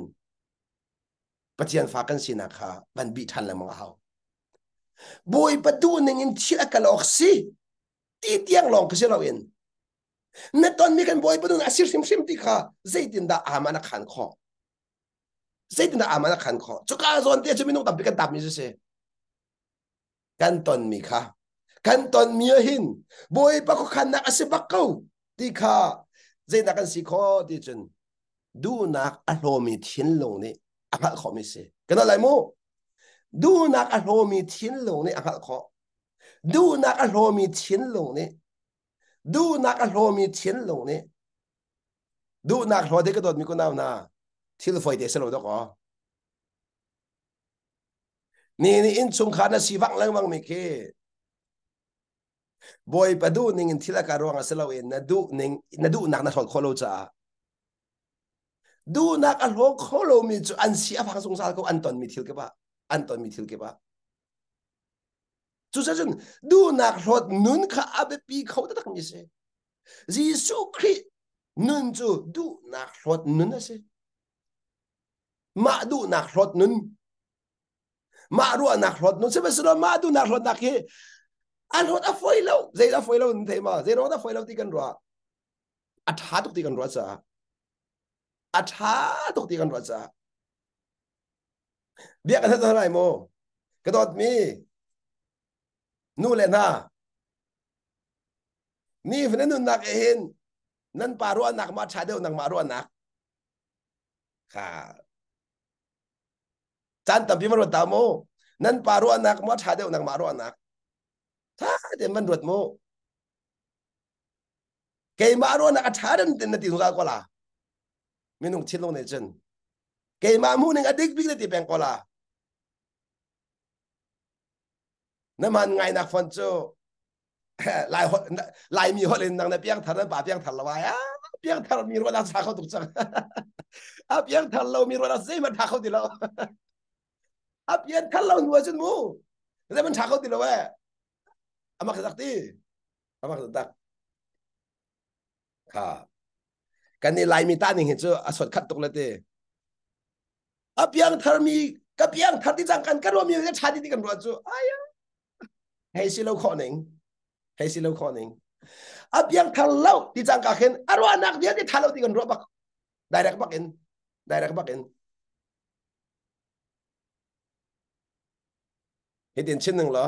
ปัจจัยฟ้ากันสินะค่ะมันบิทันละมังเอาบอยประตูหนึ่งอินที่ละกันออกสิตีเตียงลองก็เสียเราเองนั่นตอนมีกันบอยประตูน่ะสิริมสิมที่ค่ะใจดินดาอามานักขันคอใจดินดาอามานักขันคอจุกอาส่วนเดียจะไม่นุ่งตับไปกันตับมีเสียกันตอนมีค่ะกันตอนมีหินบอยประคุขันนักอาศัยบักเก้าที่ค่ะใจนักกันสิคอที่จนดูนักอารมณ์มีทิ้งลงนี่อาการขอไม่เสียกันอะไรมั้งดูนักอารมณ์มีทิ้งลงนี่อาการขอดูนักอารมณ์มีทิ้งลงนี่ดูนักอารมณ์มีทิ้งลงนี่ดูนักหัวเด็กก็โดนมีคนเอาหน้าที่เราไฟเดสโลดก็นี่อินชุมขานะสีวังเรื่องมังไม่เคบอยประดูนิ่งที่ละการวางเสลาเองนะดูนิ่งนะดูนักนะทอดโคโลจ้าดูนักอารมณ์โคโลมีจูอันเสียพังสงสารเขาอันตอนมีทิลเก็บะอันตอนมีทิลเก็บะจู่ๆจนดูนักรถนุนข้าอาเบปีเขาตักมีเสยิสุครินุนจูดูนักรถนุนนะเสมาดูนักรถนุนมารู้นักรถนุนเสเปสโลมาดูนักรถนักเฮอันรถอฟอยแล้วเจอฟอยแล้วนี่เทมาเจอรถอฟอยแล้วที่กันรัวอัฐาตุกที่กันรัวจ้าอัฐาตุกที่กันรัวจ้าเบียกันเท่าไหร่โมกระโดดมีนู่นเลยนะนี่ฝันนู่นนักเห็นนั่นปารัวนักมาชาเดียวนักมารัวนักค่ะจันทร์พิมพ์รถตามโมนั่นปารัวนักมาชาเดียวนักมารัวนักถ้าเดี๋ยวมันรถโมเกย์มารัวนักชาเดินติดติดสุกากละมีนุ่งชิลลงในจันเกย์มามูนึงอดีตบิ๊กติดแบงกละนั่นมันไงนักฟันโจลายลายมีคนเล่นนังในเปียงทันนั้นป่าเปียงทันละวายอ่ะเปียงทันมีรถนักชาเขาตุกจังอ่ะเปียงทันเรามีรถนักเซมันทักเขาติแล้วอ่ะเปียงทันเราหนัวจนมูเซมันทักเขาติแล้วเว้ยอามาขจักตีอามาขจักค่ะกันนี่ลายมีตาหนึ่งเห็นเจออสวดขัดตกเลยเต้อ่ะเปียงทันมีกับเปียงทันที่จังกันกันว่ามีจะชาติที่กันรัวจูอ้ายให้สิเราข้อหนึ่งให้สิเราข้อหนึ่งอ่ะเปียงทันเราที่จังกันเห็นอารวานักเดียวที่ทันเราที่กันรัวบักได้รักบักเอ็นได้รักบักเอ็นเห็นเด่นชิ้นหนึ่งเหรอ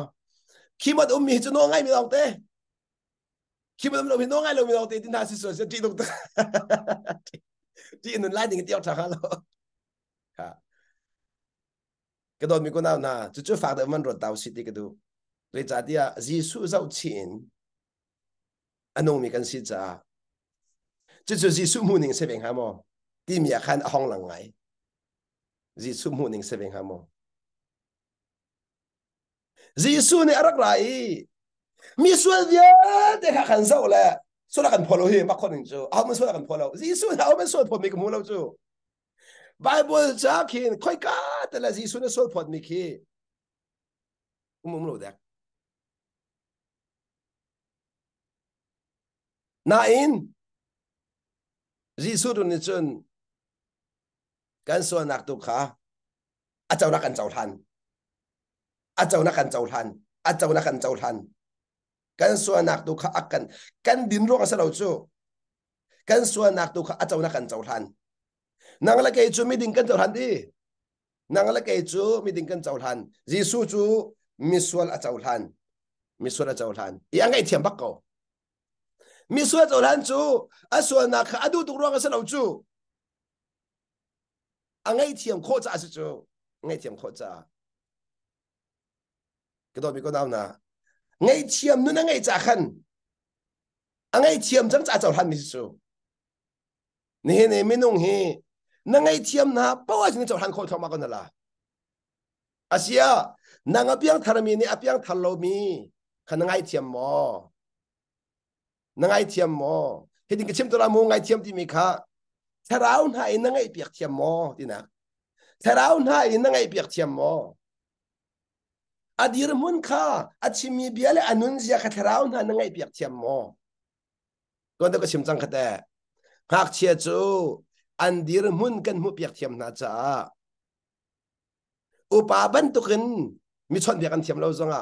คิดว่าอุ้มมีจะน้องไงมีลองเต้คิดว่าเราพี่น้องไงเรามีลองเต้ที่น่าสิสวยจีตรงตัวจีนุ่นไล่ดิ่งเดียวทางเราค่ะกระโดดมีคนเอาหน้าจู่ๆฝากเดิมมันรถดาวสิติกระดูเลยจ่าที่อ่ะยิสุเจ้าชินอันนู้นมีกันสิจ่าจู่ๆยิสุมูนิงเสบิงหามอที่มีอาคารห้องหลังไงยิสุมูนิงเสบิงหามอยิสุเนี่ยอะไรมีส่วนเยอะแต่ข้าขันเศร้าแหละส่วนละกันพอเราเห็นบางคนหนึ่งจู่เอามันส่วนละกันพอเรายิสุเอามันส่วนพอมีกับมูเราจู่ไบเบิลจ้าคินค่อยกาแต่ละยิสุเนี่ยส่วนพอมีคีมุมเราเด็กนาอินยิสุตัวนี้จนกันส่วนนักตุกขาอาเจ้านักกันเจ้าทันอาเจ้านักกันเจ้าทันอาเจ้านักกันเจ้าทันกันส่วนนักตุกขาอักกันกันดินร่วงเสลาจู่กันส่วนนักตุกขาอาเจ้านักกันเจ้าทันนางละเกจูมีดิ่งกันเจ้าทันดีนางละเกจูมีดิ่งกันเจ้าทันยิสุจูมีส่วนอาเจ้าทันมีส่วนอาเจ้าทันยังไงเทียมบักเกามีส่วนเจ้าทันจูอาส่วนนักอาดูตุกร่วงเสลาจู่ยังไงเทียมโคจ้าสิจู่ยังไงเทียมโคจ้ากระโดดมีคนเอาหน้าไงเทียมนู่นไงจ่าขันไงเทียมจังจ่าเจ้าทันมิสูนี่นี่ไม่นุ่งเฮนั่งไงเทียมนะเพราะว่าจึงเจ้าทันโคตรมากันนั่นละอาเซียนางอเปียงทารมีนี่อเปียงทารโลมีขันไงเทียมหมอนางไงเทียมหมอเห็นดิกชิมตัวละมูไงเทียมที่มีค่าถ้าเราหน้าอินนางไงเปียกเทียมหมอที่นะถ้าเราหน้าอินนางไงเปียกเทียมหมออดีรมุนค่าอาชิมีเบียเลอนุนเซียขัดเราหน้านางไงเปียกเทียมหมอก็เด็กก็ชิมจังขัดแต่หากเชียจูอันดีรมุนกันมุเปียกเทียมน่าจ้า upa ban tu kan mi chon biak an thiam lo zonga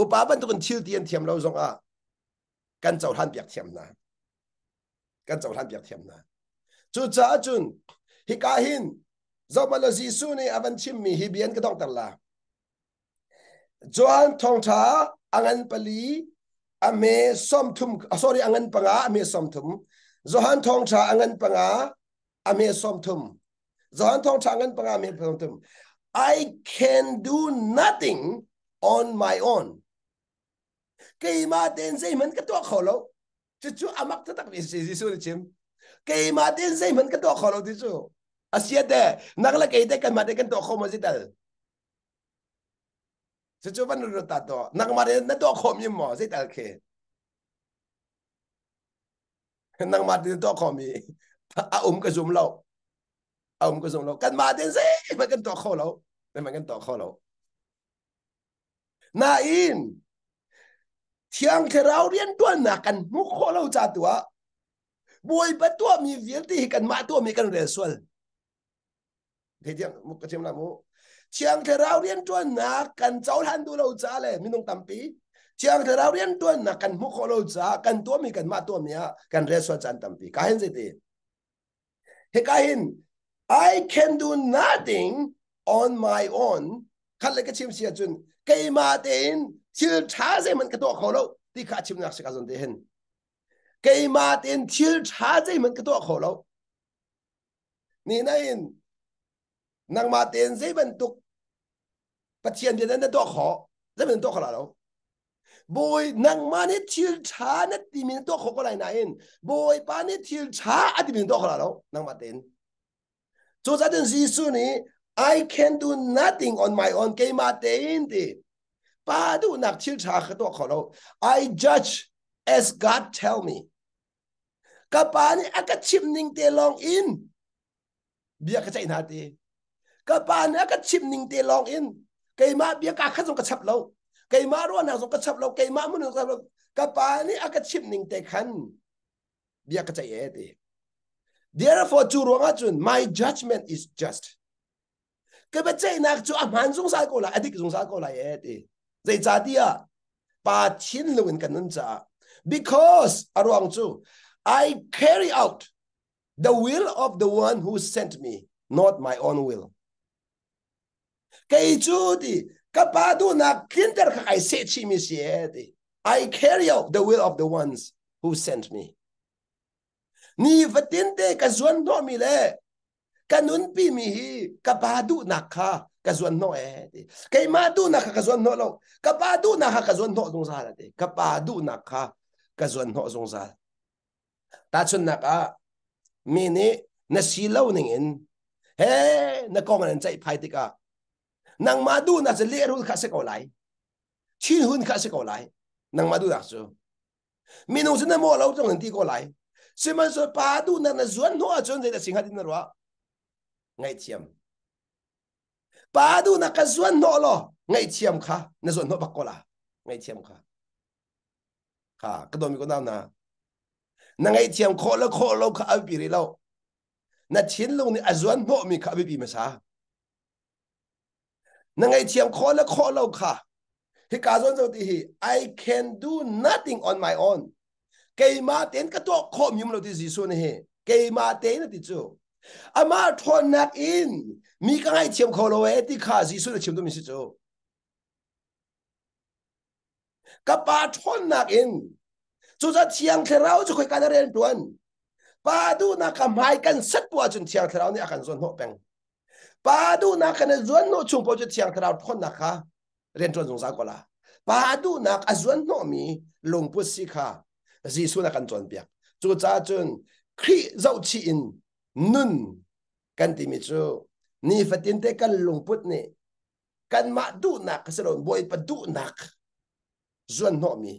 upa ban tu kan thil ti an thiam lo zonga kan chau han biak thiam na kan chau han biak thiam na chu cha chun hi ka hin zomalo jisu ni avan chim mi hi bian ka dong tar la Joan thong tha angan pali ame som thum sorry angan panga ame som thum Johan thong tha angan panga ame som thum Johan thong tha angan panga ame som thum I can do nothing on my own cây ma tên dây mình cái to khổ lâu chứ chú amak tất tắc vì gì xưa chim cây ma tên dây mình cái to khổ lâu thì chú asia de nang la cây de kan ma de kan to khổ mà gì đâu chứ chú vẫn rồi ta to nang ma de nó to khổ như mỏ gì đâu kì nang ma de to khổ mi cái zoom lâu cái zoom lâu kan ma tên dây mình kan to khổ lâu nên mình kan to khổ lâu na in thiang ke rau rian tuan na kan mu kho lo cha tua boi pa tua mi vial ti kan ma tua mi kan re sual thế thiang mu ka chem la mu thiang ke rau rian tuan na kan chau han du lo cha le mi nong tampi thiang ke rau rian tuan na kan mu kho lo cha kan tua mi kan ma tua mi a kan re sual chan tampi ka hen se ti he ka hin I can do nothing on my own khan le ka chem sia chun kai ma ten thiếu trả dây mình cái tổ khổ lâu đi cả chim nạc sẽ cả dồn tiền cái mà tiền thiếu trả dây mình cái tổ khổ lâu nè này nàng mà tiền dây mình tục bắt tiền tiền nó tổ khổ dây mình tổ khổ lâu bồi nàng mà nè thiếu trả nè thì mình tổ khổ cái này này bồi ba nè thiếu trả thì mình tổ khổ lâu nàng mà tiền cho gia đình Giêsu này I can do nothing on my own cái mà tiền thì ba du nak chil cha khato kholo I judge as God tell me ka pa ni aka chim ning te long in bia ka chai na te ka pa ni aka chim ning te long in kai ma bia ka khazong ka chap lo kai ma ro na zong ka chap lo kai ma mun ka lo ka pa ni aka chim ning te khan bia ka chai e te therefore chu ro nga chun my judgment is just ka ba chai nak chu a man zong sa ko la adik zong sa ko la e te zai cha dia pa chin luin kan nun cha because arwang chu I carry out the will of the one who sent me not my own will kai chu di ka pa du na kinter ka kai se chi mi se di I carry out the will of the ones who sent me ni vatin te ka zon no mi le kanun pi mi hi ka pa du na kha ka zuan no e kai ma du na ka zuan no lo ka pa du na ka zuan no zong sa de ka pa du na ka zuan no zong sa ta chun na ka mi ni na si lo ning in he na kong an chai phai ti ka nang ma du na se le ru kha se ko lai chin hun kha se ko lai nang ma du da su mi nong se na mo lo zong ti ko lai se man so pa du na zuan no a chun de da sing ha din na ro ngai chiam ba du na ka zuan no lo ngai chiam kha na zuan no bakola ngai chiam kha ka do mi ko na ngai chiam kho lo kha a pi ri lo na chin lo ni a zuan no mi kha bi ma sa ngai chiam kho lo kha hi ka zon zo ti hi I can do nothing on my own kai ma ten ka to kho mi lo ti Jisu ni he kai ma ten na ti chu ama thon nak in mi ka ngai chiam kho lo e ti kha Jisu na chiam do mi si chu ka pa thon nak in chu za chiang therau chu khoi ka na ren tuan pa du na ka mai kan sat pu chun chiang therau ni akan zon ho peng pa du na kan zon no chung po chu chiang therau thon na kha ren tuan zong sa ko la pa du na ka zon no mi long pu si kha Jisu na kan chon piak chu cha chun khri zau chi in nun kan ti mi chu ni fatin te kan long put ni kan ma du na ka sero boy pa du nak zon no mi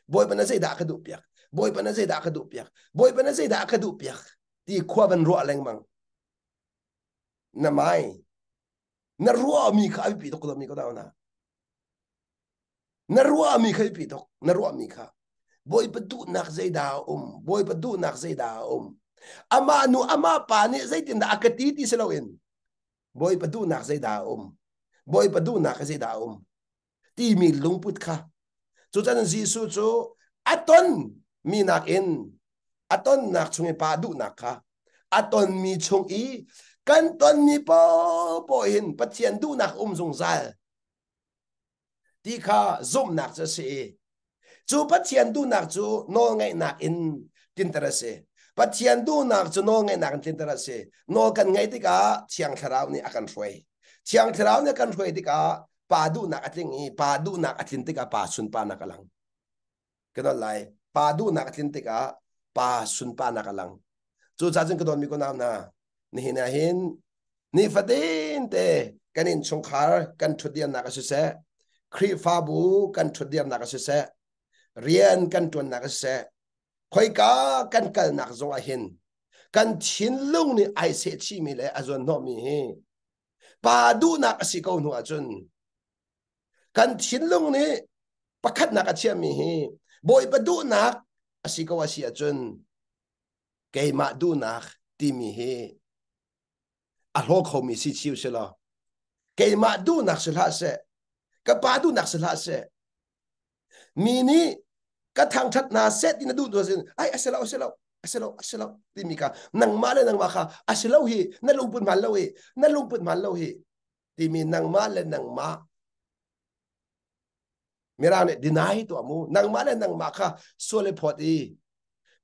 boy pa na sei da ka du piak boy pa na sei da ka du piak boy pa na sei da ka du piak ti khwa ban ro leng mang na mai na ro mi kha pi to ko mi ko da na ro mi kha pi to na ro mi kha boy pa du nak sei da boy pa du nak sei da ama nu ama pa ni sei tin da akati ti selo in boy pa du nak sei da boy padu na ka zai da ti mi lung put kha chu chan jisu chu aton mi nak in aton nak chung pa du nak kha aton mi chung i kan ton mi po hin pathian du nak zung zal ti kha zum nak cha se chu pathian du nak chu no ngai nak in tin tara se pathian du nak chu no ngai nak tin tara se no kan ngai ti ka chiang tharau ni akan roi chiang tharau ni kan roi ti ka pa du nak atling i pa du nak atin ti ka pa sun pa nak lang kana lai pa du nak atin ti ka pa sun pa nak lang chu cha jing ka don mi ko nam na ni hina hin ni fadin te kanin chung khar kan thudian nak su se khri fa bu kan thudian nak su se rian kan tuan nak se khoi ka kan kal nak zong a hin kan thin lung ni ai se chi mi le azon no mi he pa du nak si ko nu achun kan thin lung ni pakhat nak achia mi he boy pa du nak asi ko asi achun ke ma du nak ti mi he a ho kho mi si chiu se lo ke ma du nak se la se ka pa du nak se la se mi ni ka thang that na set in du do sin ai aselo ti mi ka nang ma le nang ma kha aselo hi na lung pun mal lo hi na lung pun mal lo hi ti mi nang ma le nang ma mira ne deny to amu nang ma le nang ma kha so le phot i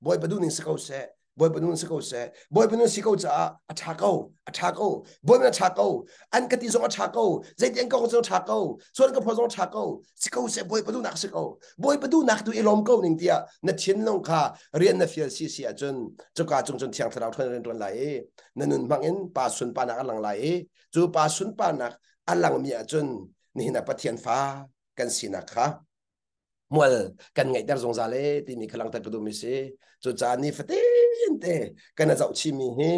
boy pa du ning se ko se boy pa nun se ko se boy pa nun se ko cha a tha ko boy na tha ko an ka ti zo tha ko zai tiang ko zo tha ko so ka pho zo tha ko se ko se boy pa du nak se ko boy pa du nak tu ilom ko ning tia na chin long kha rian na fiel si a chun chu ka chung chung thiang tharau thon ren ton lai na nun bang in pa sun pa nak alang lai chu pa sun pa nak alang mi a chun ni na pathian fa kan sinak kha mual kan ngai dar zong zale ti mi khalang ta du mi se chu cha ni fatin te kan zau chi mi he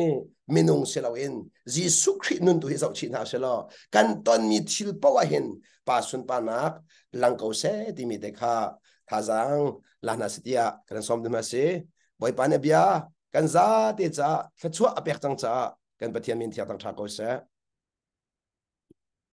minung se lawin jisu christ nun tu hi zau chi na se lo kan ton mi thil pawa hin pa sun pa nak lang ko se ti mi te kha tha jang lana sitia kan som de ma se boy pa ne bia kan za te cha thachua apek chang cha kan pathian min thia tang tha ko se